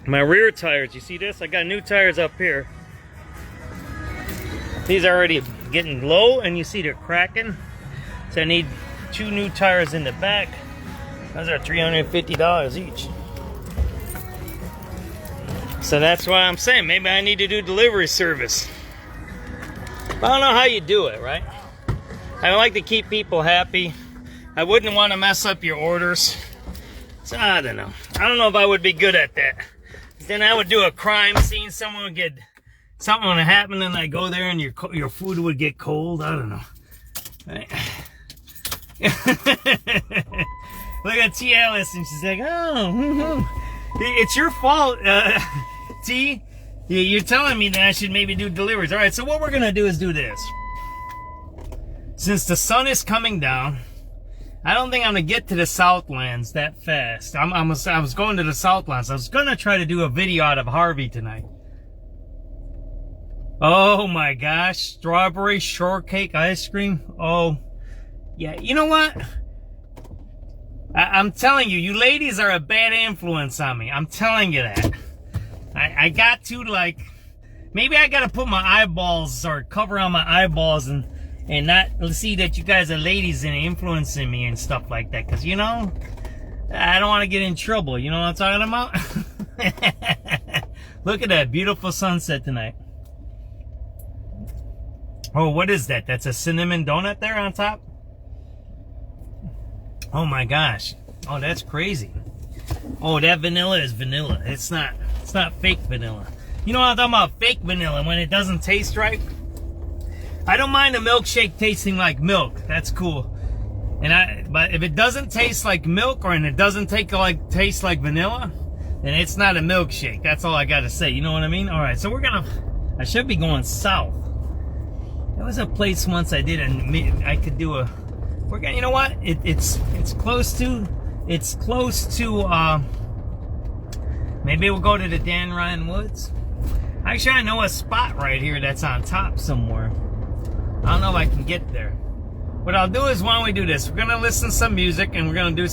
My rear tires, you see this? I got new tires up here. These are already getting low and you see they're cracking. So I need 2 new tires in the back. Those are $350 each. So that's why I'm saying maybe I need to do delivery service. But I don't know how you do it, right? I like to keep people happy. I wouldn't want to mess up your orders. So I don't know. I don't know if I would be good at that. Then I would do a crime scene. Someone would get, something would happen, and I go there and your food would get cold. I don't know. Right. Look at T. Alice, and she's like, oh, it's your fault, T. You're telling me that I should maybe do deliveries. All right, so what we're going to do is do this. Since the sun is coming down, I don't think I'm going to get to the Southlands that fast. I was going to the Southlands. I was going to try to do a video out of Harvey tonight. Oh my gosh. Strawberry shortcake ice cream. Oh, yeah. You know what? I'm telling you, you ladies are a bad influence on me. I'm telling you that. I got to, like, maybe I got to put my eyeballs or cover on my eyeballs and not see that you guys are ladies and influencing me and stuff like that. Because, you know, I don't want to get in trouble. You know what I'm talking about? Look at that beautiful sunset tonight. Oh, what is that? That's a cinnamon donut there on top? Oh my gosh. Oh, that's crazy. Oh, that vanilla is vanilla. It's not fake vanilla. You know what I'm talking about? Fake vanilla when it doesn't taste right. I don't mind a milkshake tasting like milk. That's cool. But if it doesn't taste like milk and it doesn't taste like vanilla, then it's not a milkshake. That's all I gotta say. You know what I mean? All right, so I should be going south. There was a place once I did, and I could do you know what? It's close to, maybe we'll go to the Dan Ryan Woods. Actually, I know a spot right here that's on top somewhere. I don't know if I can get there. What I'll do is, why don't we do this? We're gonna listen to some music, and we're gonna do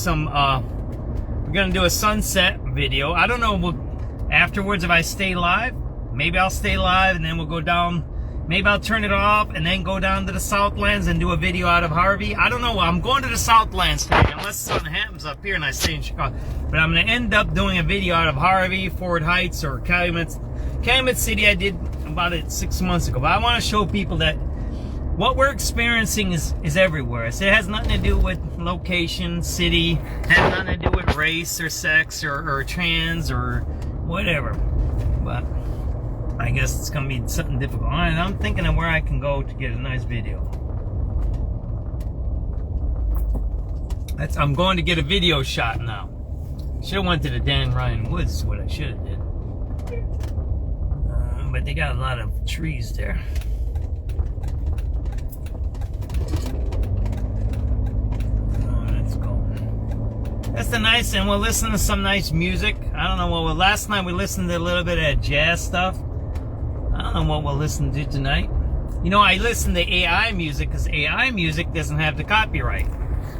a sunset video. I don't know afterwards if I stay live. Maybe I'll stay live, and then we'll go down. Maybe I'll turn it off and then go down to the Southlands and do a video out of Harvey. I don't know. I'm going to the Southlands today, unless something happens up here and I stay in Chicago. But I'm going to end up doing a video out of Harvey, Fort Heights, or Calumet City. I did about it 6 months ago. But I want to show people that what we're experiencing is everywhere. So it has nothing to do with location, city. It has nothing to do with race or sex or trans or whatever. But I guess it's going to be something difficult. All right, I'm thinking of where I can go to get a nice video. I'm going to get a video shot now. Should have went to the Dan Ryan Woods is what I should have did. But they got a lot of trees there. Oh, let's go. That's the nice thing. We'll listen to some nice music. I don't know what last night we listened to a little bit of jazz stuff. I don't know what we'll listen to tonight. You know, I listen to AI music because AI music doesn't have the copyright.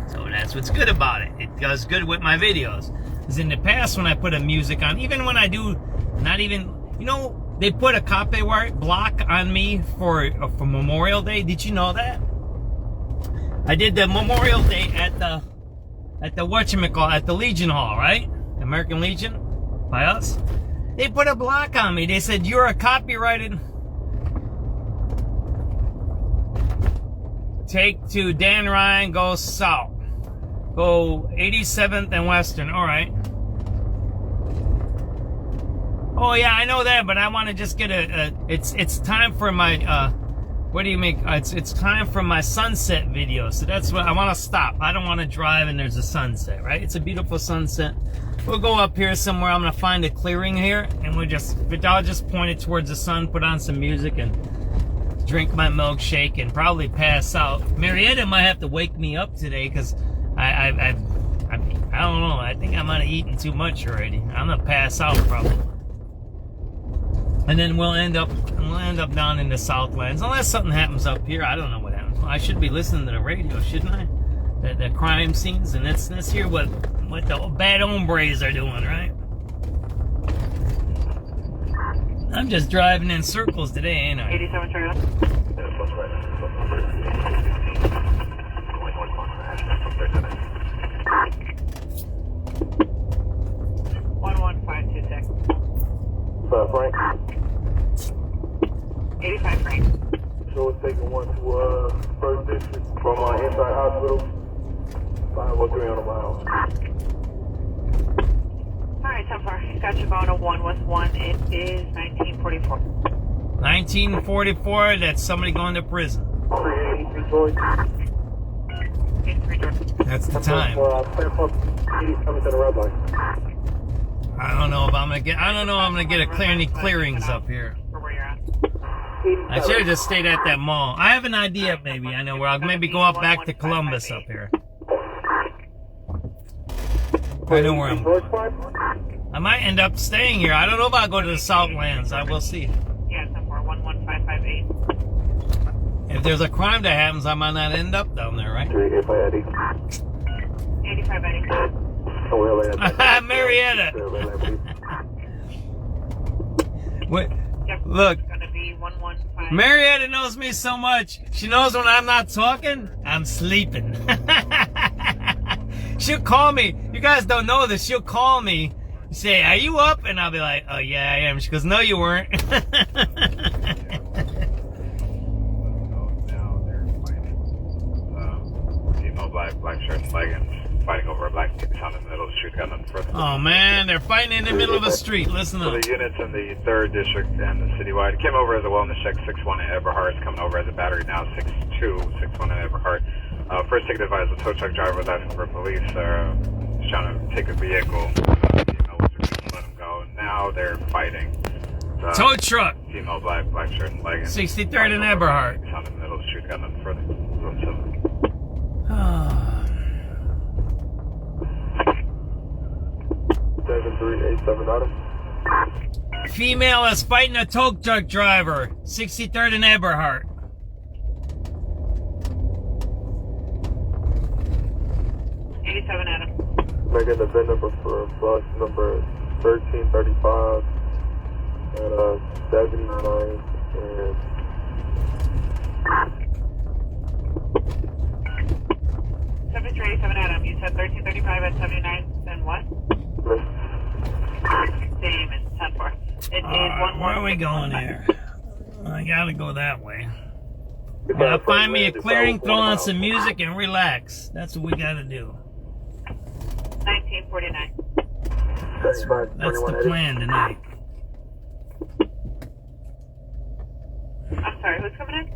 So that's what's good about it. It does good with my videos. Because in the past when I put a music on, even when I do, you know, they put a copyright block on me for Memorial Day. Did you know that? I did the Memorial Day at the whatchamacallit, at the Legion Hall, right? The American Legion, by us. They put a block on me. They said, you're a copyrighted. Take to Dan Ryan, go south. Go 87th and Western. All right. Oh, yeah, I know that, but I want to just get it's time for my, what do you make? It's time for my sunset video. So that's what I want to stop. I don't want to drive and there's a sunset, right? It's a beautiful sunset. We'll go up here somewhere. I'm going to find a clearing here, and I'll just point it towards the sun, put on some music, and drink my milkshake, and probably pass out. Marietta might have to wake me up today, because I don't know. I think I might have eaten too much already. I'm going to pass out, probably. And then we'll end up down in the Southlands, unless something happens up here. I don't know what happens. I should be listening to the radio, shouldn't I? The crime scenes, and let's hear what the bad hombres are doing, right? I'm just driving in circles today, ain't I? 87 trailer. Frank. 85 Frank. So it's taking one to First District from Inside Hospital. 503 on a mile. Alright, 10-4. Got you going to 1 with 1. It is 1944. 1944, that's somebody going to prison. 383 George. That's the time. 87 to the red line. I don't know if I'm gonna get. I don't know if I'm gonna get any clearings up here. I should have just stayed at that mall. I have an idea, maybe. I know where I'll maybe go up back to Columbus up here. I know where I'm. I might end up staying here. I don't know if I'll go to the Southlands. I will see. Yeah, 10-4, 11558. If there's a crime that happens, I might not end up down there, right? 85 Eddie. Marietta. Wait, look. Marietta knows me so much. She knows when I'm not talking, I'm sleeping. She'll call me. You guys don't know this. She'll call me, say, "Are you up?" And I'll be like, "Oh yeah, I am." She goes, "No, you weren't." Black shirt and leggings fighting over a black town in the middle of the street. Got nothing further. Oh man, they're fighting in the middle of a street. Listen up. So the units in the 3rd district and the citywide came over as a wellness check. 6-1 in Eberhardt's coming over as a battery now. 6-2, 6-1 in Eberhardt. First ticket advised the tow truck driver was asking for police. He's trying to take a vehicle. Female was refusing to let him go. Now they're fighting. Tow truck. Female black shirt and leggings. 63rd and Eberhardt. Town in the middle of the street. Got nothing further. Female is fighting a tow truck driver. 63rd and Eberhardt. Adam. Making the VIN number for bus number 1335 at 79 and 7387 Adam. You said 1335 at 79 and what? Damon, 10-4. It is 1-1. Where are we going here? I gotta go that way. Gotta find me a clearing, throw on some music, and relax. That's what we gotta do. 1949. That's the plan tonight. I'm sorry, who's coming in?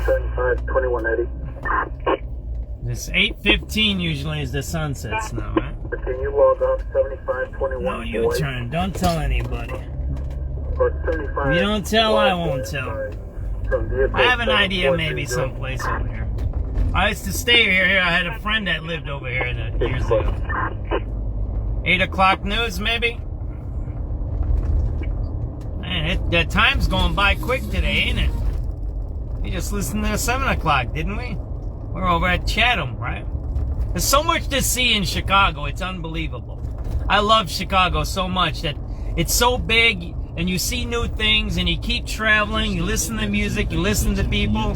75-2180. This 8:15 usually is the sunsets now, right? Can you log off 75-21? No, you turn. Don't tell anybody. Or 75. If you don't tell, I won't tell. I have an idea, maybe someplace over here. I used to stay here. I had a friend that lived over here years ago. 8 o'clock news, maybe? Man, that time's going by quick today, ain't it? We just listened to 7 o'clock, didn't we? We're over at Chatham, right? There's so much to see in Chicago. It's unbelievable. I love Chicago so much that it's so big, and you see new things, and you keep traveling, you listen to music, you listen to people,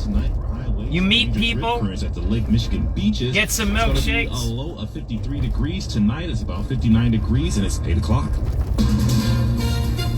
you meet people, at the Lake Michigan beaches. Get some It's milkshakes. gonna be a low of 53 degrees. Tonight it's about 59 degrees, and it's 8 o'clock.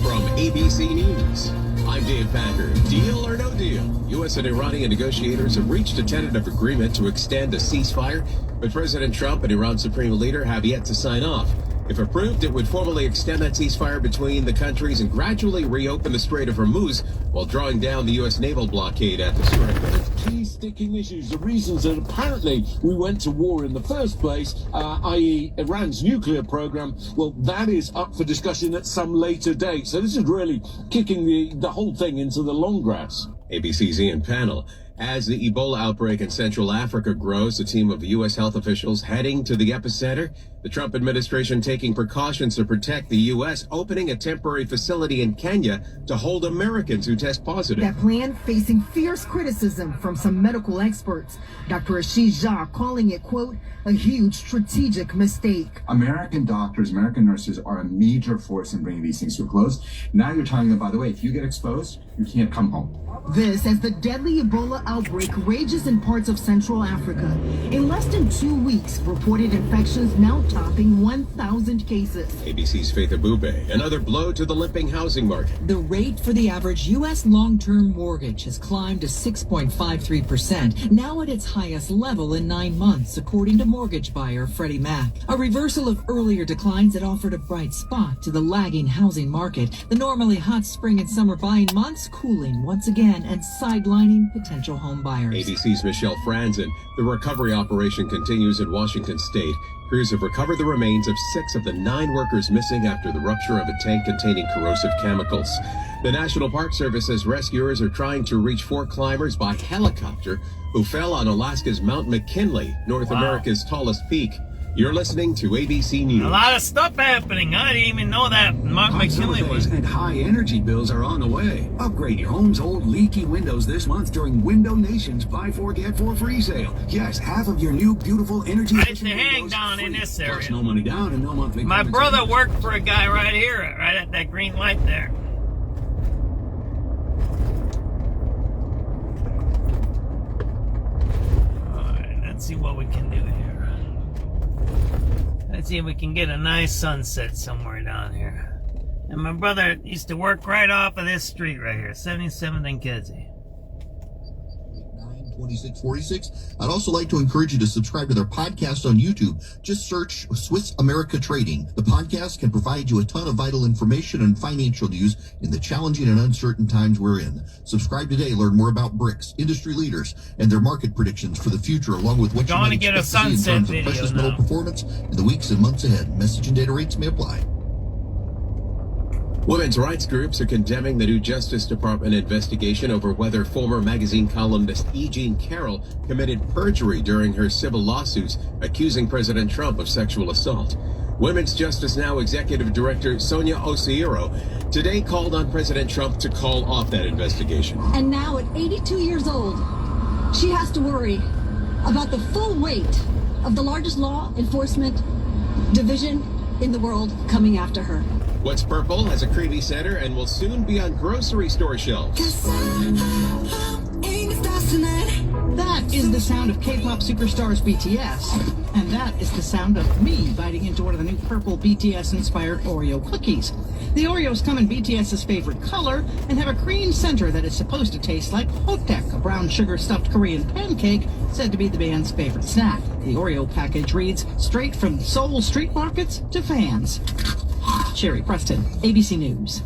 From ABC News, I'm Dave Packer. Deal or no deal? U.S. and Iranian negotiators have reached a tentative agreement to extend a ceasefire, but President Trump and Iran's supreme leader have yet to sign off. If approved, it would formally extend that ceasefire between the countries and gradually reopen the Strait of Hormuz while drawing down the U.S. naval blockade at the strait. Key sticking issues, the reasons that apparently we went to war in the first place, i.e. Iran's nuclear program, well, that is up for discussion at some later date. So this is really kicking the whole thing into the long grass. ABC's Ian Pannell. As the Ebola outbreak in Central Africa grows, a team of U.S. health officials heading to the epicenter. The Trump administration taking precautions to protect the U.S., opening a temporary facility in Kenya to hold Americans who test positive. That plan facing fierce criticism from some medical experts. Dr. Ashish Jha calling it, quote, a huge strategic mistake. American doctors, American nurses are a major force in bringing these things to a close. Now you're telling them, by the way, if you get exposed, you can't come home. This as the deadly Ebola outbreak rages in parts of Central Africa. In less than 2 weeks, reported infections now topping 1,000 cases. ABC's Faith Abube, another blow to the limping housing market. The rate for the average U.S. long-term mortgage has climbed to 6.53%, now at its highest level in 9 months, according to mortgage buyer Freddie Mac. A reversal of earlier declines that offered a bright spot to the lagging housing market. The normally hot spring and summer buying months cooling once again and sidelining potential home buyers. ABC's Michelle Franzen. The recovery operation continues in Washington State. Crews have recovered the remains of 6 of the 9 workers missing after the rupture of a tank containing corrosive chemicals. The National Park Service says rescuers are trying to reach 4 climbers by helicopter who fell on Alaska's Mount McKinley, North America's tallest peak. You're listening to ABC News. A lot of stuff happening. I didn't even know that Mount McKinley was. And high energy bills are on the way. Upgrade your home's old leaky windows this month during Window Nation's Buy 4 Get 4 free sale. Yes, half of your new beautiful energy efficient windows hang down free. In this area. Plus no money down and no monthly My payments. brother worked for a guy right here, right at that green light there. Alright, let's see what we can do here. Let's see if we can get a nice sunset somewhere down here. And my brother used to work right off of this street right here, 77th and Kedzie. 2646. I'd also like to encourage you to subscribe to their podcast on YouTube. Just search Swiss America Trading. The podcast can provide you a ton of vital information and financial news in the challenging and uncertain times we're in. Subscribe today. Learn more about BRICS, industry leaders, and their market predictions for the future, along with what you might expect to see in terms of precious metal performance in the weeks and months ahead. Message and data rates may apply. Women's rights groups are condemning the new Justice Department investigation over whether former magazine columnist E. Jean Carroll committed perjury during her civil lawsuits accusing President Trump of sexual assault. Women's Justice Now Executive Director Sonia Oseiro today called on President Trump to call off that investigation. And now at 82 years old, she has to worry about the full weight of the largest law enforcement division in the world coming after her. What's Purple has a creepy center and will soon be on grocery store shelves. That is the sound of K-pop superstars BTS. And that is the sound of me biting into one of the new purple BTS-inspired Oreo cookies. The Oreos come in BTS's favorite color and have a cream center that is supposed to taste like Hotek, a brown sugar-stuffed Korean pancake said to be the band's favorite snack. The Oreo package reads, straight from Seoul street markets to fans. Sherry Preston, ABC News.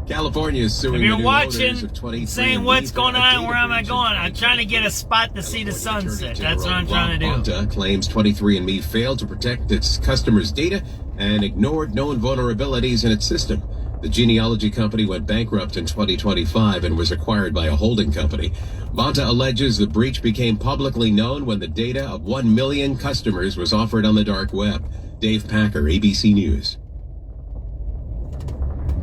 California is suing if you're the new watching, owners of 23 saying what's going on, where am I going? I'm trying to get a spot to see the sunset. That's what I'm trying to do. Bonta claims 23andMe failed to protect its customers' data and ignored known vulnerabilities in its system. The genealogy company went bankrupt in 2025 and was acquired by a holding company. Bonta alleges the breach became publicly known when the data of 1 million customers was offered on the dark web. Dave Packer, ABC News.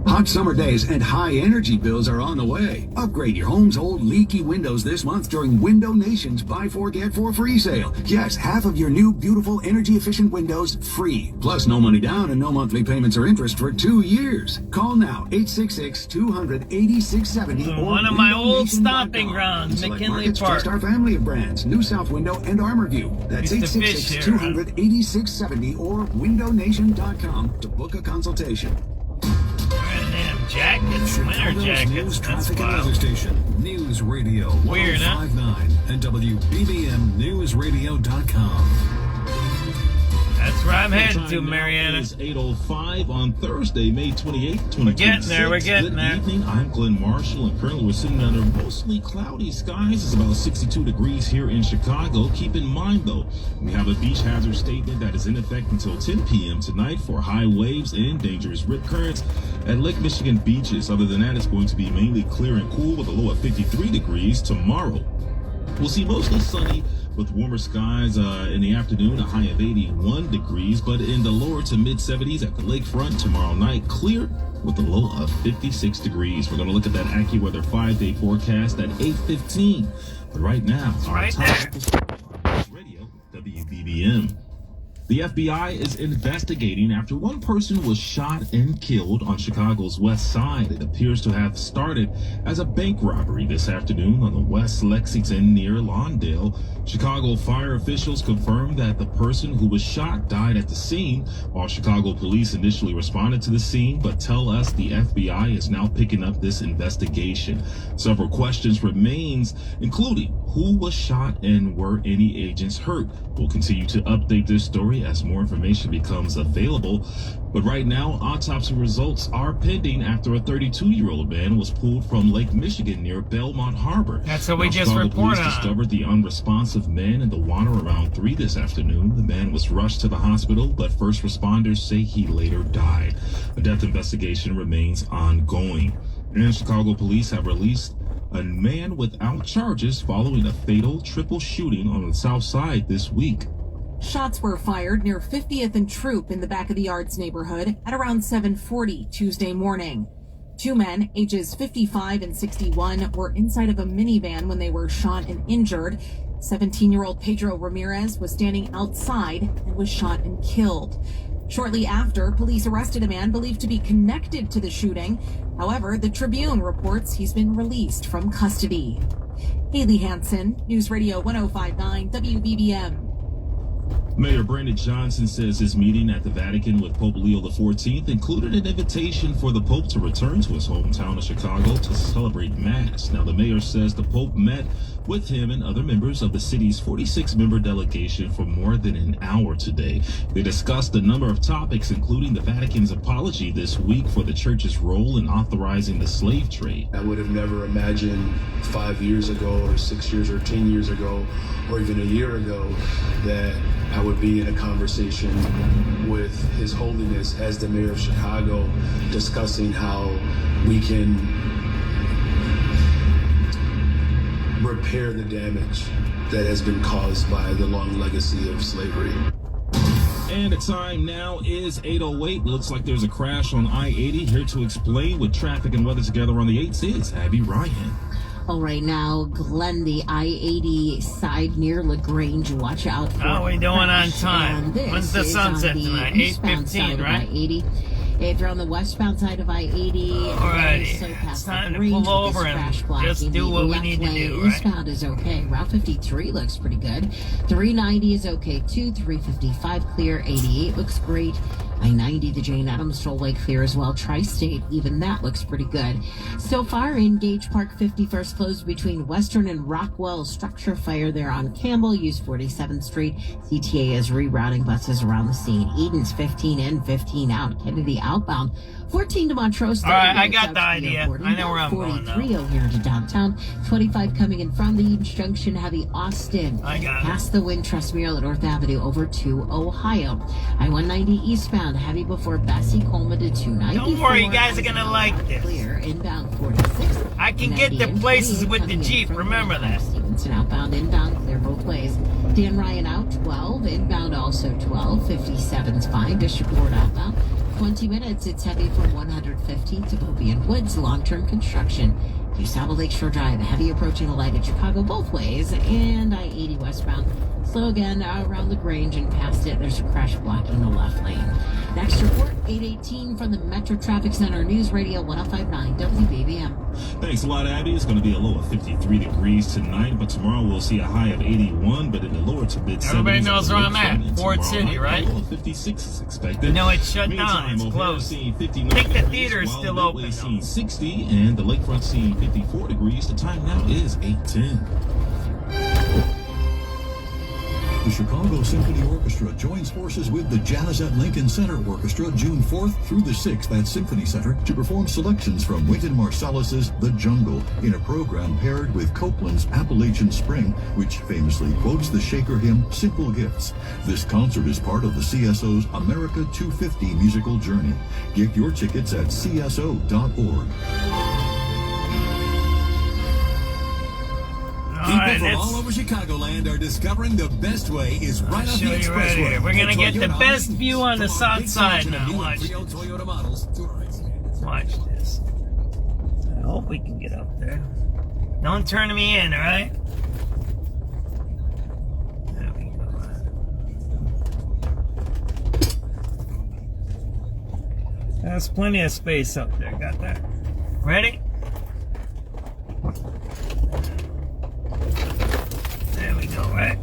Hot summer days and high energy bills are on the way. Upgrade your home's old leaky windows this month during Window Nation's Buy 4 Get 4 free sale. Yes, half of your new beautiful energy efficient windows free. Plus no money down and no monthly payments or interest for 2 years. Call now 866-200-8670 or one of my old stomping grounds, McKinley Park. Just our family of brands, New South Window and Armorview. That's 866-200-8670 or windownation.com to book a consultation. Jackets, winter jackets. Traffic and weather station. News Radio Weird, huh? 1059 and WBBMNewsRadio.com. That's where I'm headed to, Marietta. It's 8:05 on Thursday, May 28th, 2026. We're getting there, we're getting there. Good evening, I'm Glenn Marshall, and currently we're sitting under mostly cloudy skies. It's about 62 degrees here in Chicago. Keep in mind, though, we have a beach hazard statement that is in effect until 10 p.m. tonight for high waves and dangerous rip currents at Lake Michigan beaches. Other than that, it's going to be mainly clear and cool with a low of 53 degrees tomorrow. We'll see mostly sunny with warmer skies in the afternoon, a high of 81 degrees, but in the lower to mid 70s at the lakefront tomorrow night, clear with a low of 56 degrees. We're going to look at that AccuWeather 5-day forecast at 8:15. But right now, right there. Radio WBBM. The FBI is investigating after one person was shot and killed on Chicago's west side. It appears to have started as a bank robbery this afternoon on the West Lexington near Lawndale. Chicago fire officials confirmed that the person who was shot died at the scene, while Chicago police initially responded to the scene, but tell us the FBI is now picking up this investigation. Several questions remains, including who was shot and were any agents hurt. We'll continue to update this story as more information becomes available. But right now, autopsy results are pending after a 32-year-old man was pulled from Lake Michigan near Belmont Harbor. That's what we just Chicago reported police on. discovered the unresponsive man in the water around 3 this afternoon. The man was rushed to the hospital, but first responders say he later died. A death investigation remains ongoing. And Chicago police have released a man without charges following a fatal triple shooting on the Southside this week. Shots were fired near 50th and Troop in the Back of the Yards neighborhood at around 7:40 Tuesday morning. 2 men, ages 55 and 61, were inside of a minivan when they were shot and injured. 17-year-old Pedro Ramirez was standing outside and was shot and killed. Shortly after, police arrested a man believed to be connected to the shooting. However, the Tribune reports he's been released from custody. Haley Hansen, News Radio 1059 WBBM. Mayor Brandon Johnson says his meeting at the Vatican with Pope Leo XIV included an invitation for the Pope to return to his hometown of Chicago to celebrate Mass. Now, the mayor says the Pope met with him and other members of the city's 46-member delegation for more than an hour today. They discussed a number of topics, including the Vatican's apology this week for the church's role in authorizing the slave trade. I would have never imagined 5 years ago or 6 years or 10 years ago or even a year ago that I would be in a conversation with His Holiness as the mayor of Chicago discussing how we can repair the damage that has been caused by the long legacy of slavery. And the time now is 8:08. Looks like there's a crash on I-80. Here to explain with traffic and weather together on the 8s is Abby Ryan. All right, now, Glenn, the I-80 side near LaGrange, watch out for. How are we doing on time? When's the sunset tonight? 8:15, right? I-80. If you're on the westbound side of I-80, alrighty, it's time to pull over and just do what we need to do, right? Eastbound is okay. Route 53 looks pretty good. 390 is okay too. 355 clear. 88 looks great. I-90, the Jane Addams Tollway clear as well. Tri-State, even that looks pretty good. So far in Gage Park, 51st closed between Western and Rockwell. Structure fire there on Campbell. Use 47th Street. CTA is rerouting buses around the scene. Eden's 15 in, 15 out. Kennedy outbound. 14 to Montrose. All right, I got the idea. I know where I'm going now. 43 here to downtown. 25 coming in from the Eden's Junction. Heavy Austin. I got it. Past the Wintrust Mural at North Avenue over to Ohio. I-190 eastbound. Heavy before Bessie Coleman to 294. Don't worry, you guys are gonna like this. Clear inbound 46. I can get to places with the Jeep, remember that. Stevenson outbound, inbound, clear both ways. Dan Ryan out, 12. Inbound also 12. 57's fine. Bishop Ward outbound. 20 minutes. It's heavy from 150 to Bobian Woods. Long-term construction. Usaba Lakeshore Drive. Heavy approaching the light at Chicago both ways. And I-80 westbound. Slow again around LaGrange and past it. There's a crash blocking the left lane. Next report, 8:18 from the Metro Traffic Center, News Radio 1059 WBBM. Thanks a lot, Abby. It's going to be a low of 53 degrees tonight, but tomorrow we'll see a high of 81, but in the lower to mid 70s. Everybody knows where I'm at. Ford City, right? A low of 56 is expected. You know it's shut Meantime, down. It's O'Hare closed. seeing I 59 think the degrees, theater is while still Midway open. seeing 60, and the lakefront seeing 54 degrees. The time now is 8:10. The Chicago Symphony Orchestra joins forces with the Jazz at Lincoln Center Orchestra June 4th through the 6th at Symphony Center to perform selections from Wynton Marsalis's The Jungle in a program paired with Copeland's Appalachian Spring, which famously quotes the Shaker hymn Simple Gifts. This concert is part of the CSO's America 250 musical journey. Get your tickets at cso.org. People from all over Chicagoland are discovering the best way is right off the expressway. We're going to get the best view on the Southside now. Watch this. Watch this. I hope we can get up there. Don't turn me in, all right? There we go. There's plenty of space up there. Got that. Ready? There we go, right?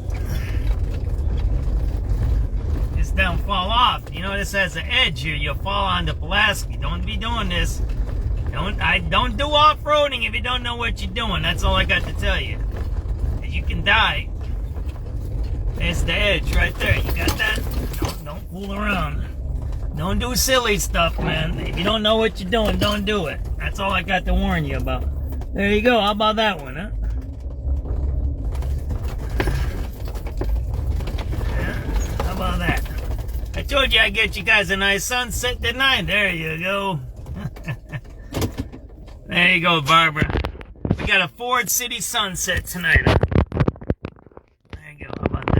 This don't fall off. You know this has an edge here. You'll fall on the Pulaski. Don't be doing this. Don't do off-roading if you don't know what you're doing. That's all I got to tell you. You can die. There's the edge right there. You got that? Don't fool around. Don't do silly stuff, man. If you don't know what you're doing, don't do it. That's all I got to warn you about. There you go. How about that one, huh? Yeah, how about that? I told you I'd get you guys a nice sunset tonight. There you go. There you go, Barbara. We got a Ford City sunset tonight, huh? There you go. How about that?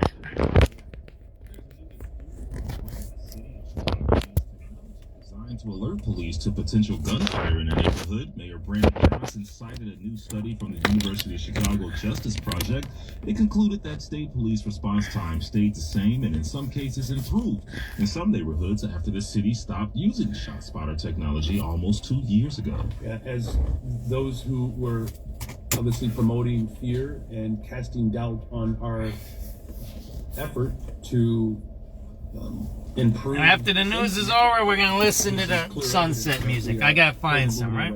Designed to alert police to potential gunfire in a neighborhood, Mayor Brandon Johnson cited a new study from the University of Chicago Justice Project. It concluded that state police response time stayed the same and in some cases improved in some neighborhoods after the city stopped using ShotSpotter technology almost 2 years ago. As those who were obviously promoting fear and casting doubt on our effort to improve. After the news is over, we're going to listen to the sunset music. I got to find some, right?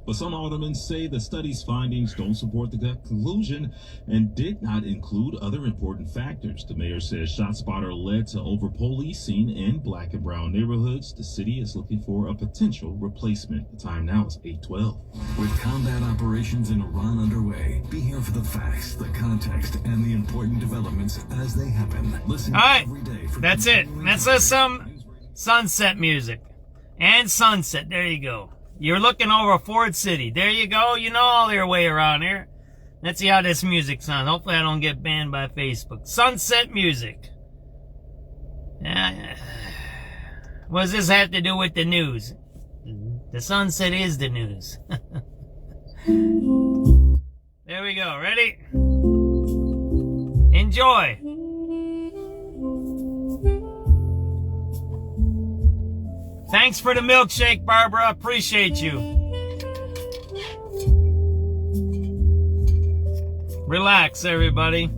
But some aldermen say the study's findings don't support the conclusion and did not include other important factors. The mayor says ShotSpotter led to over-policing in black and brown neighborhoods. The city is looking for a potential replacement. The time now is 8:12. With combat operations in Iran underway, be here for the facts, the context, and the important developments as they happen. Listen every day for that's it. That's some sunset music. And sunset. There you go. You're looking over Ford City. There you go. You know all your way around here. Let's see how this music sounds. Hopefully I don't get banned by Facebook. Sunset music. What does this have to do with the news? The sunset is the news. There we go. Ready? Enjoy. Thanks for the milkshake, Barbara. Appreciate you. Relax, everybody.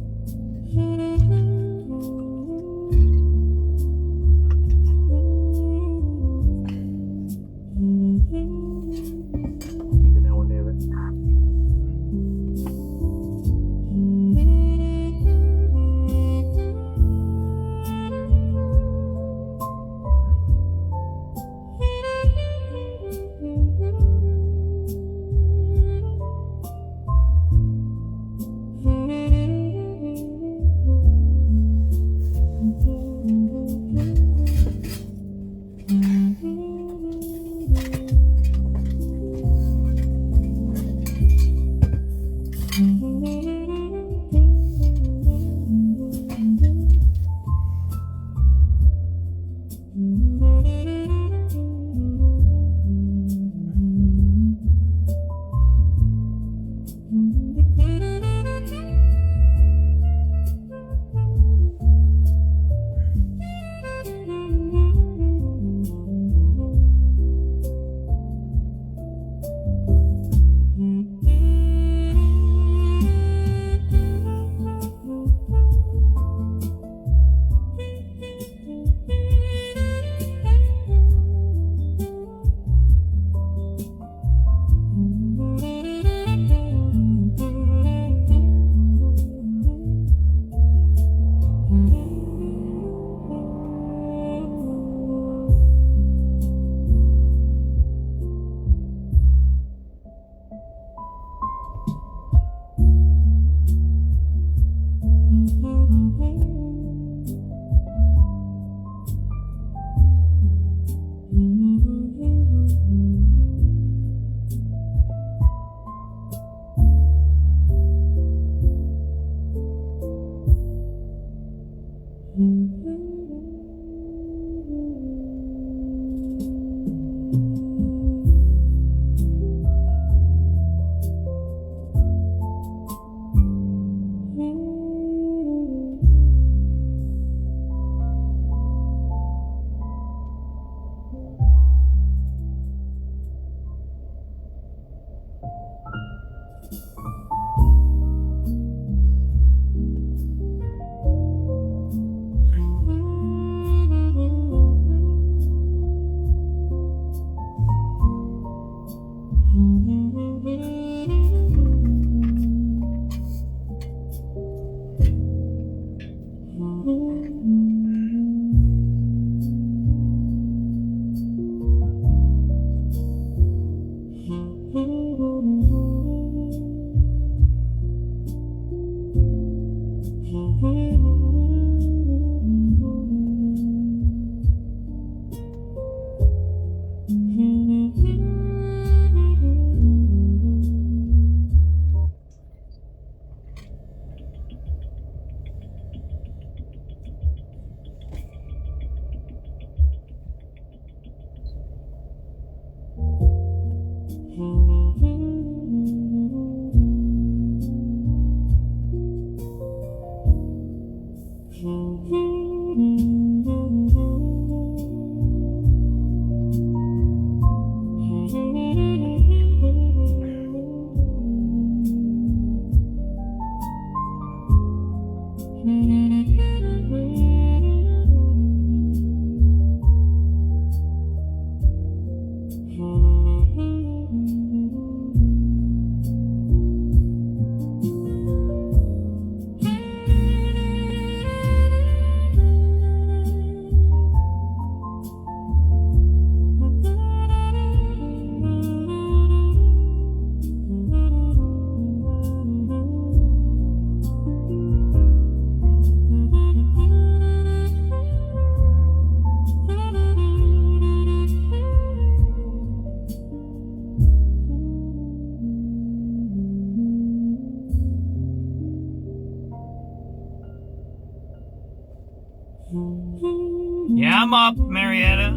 I'm up, Marietta.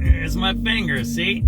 There's my finger, see?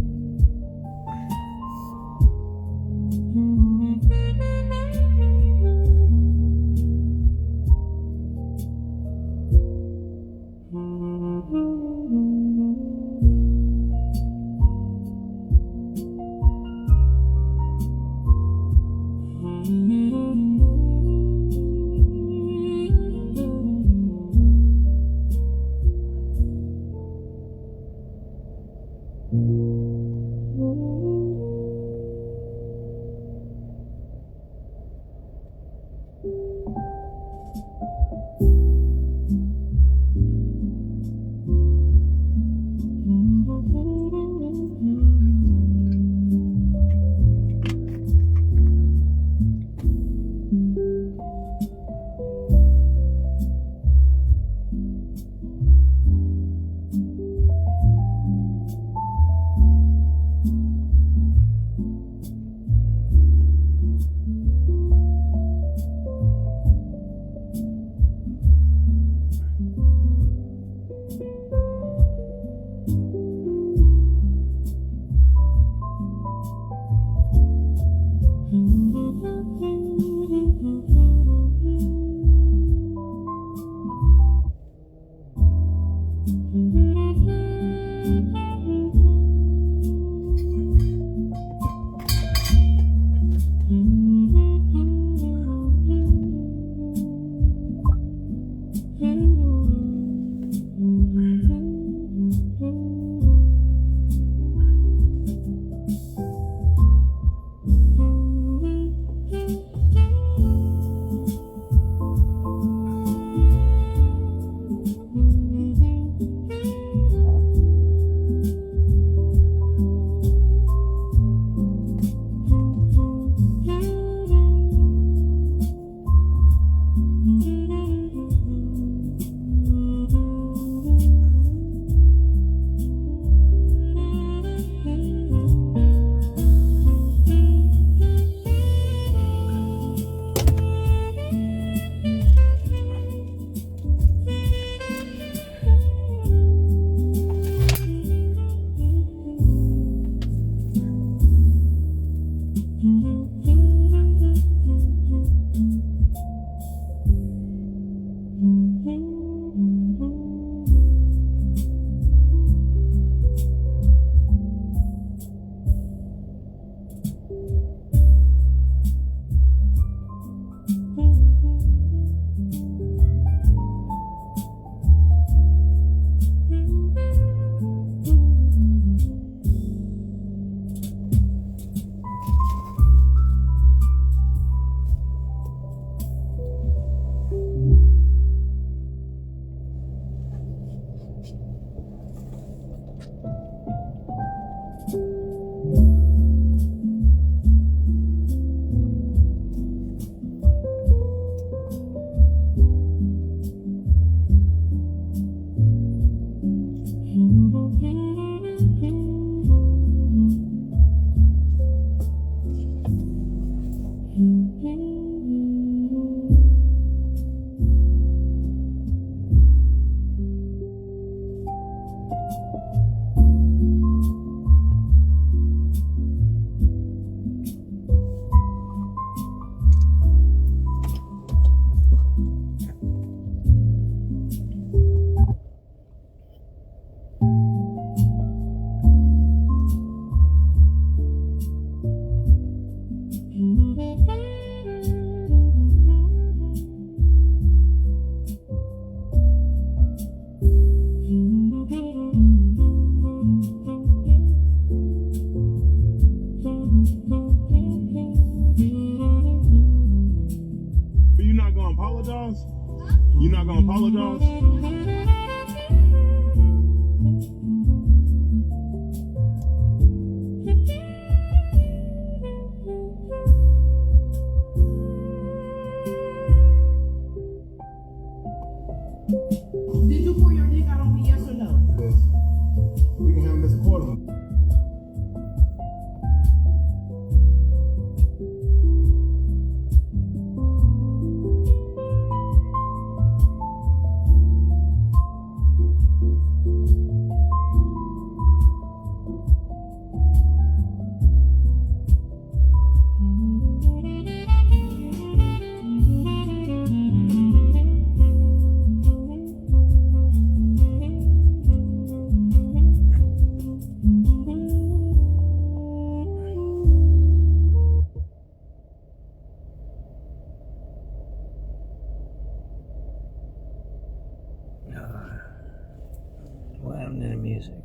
music.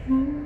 Mm-hmm.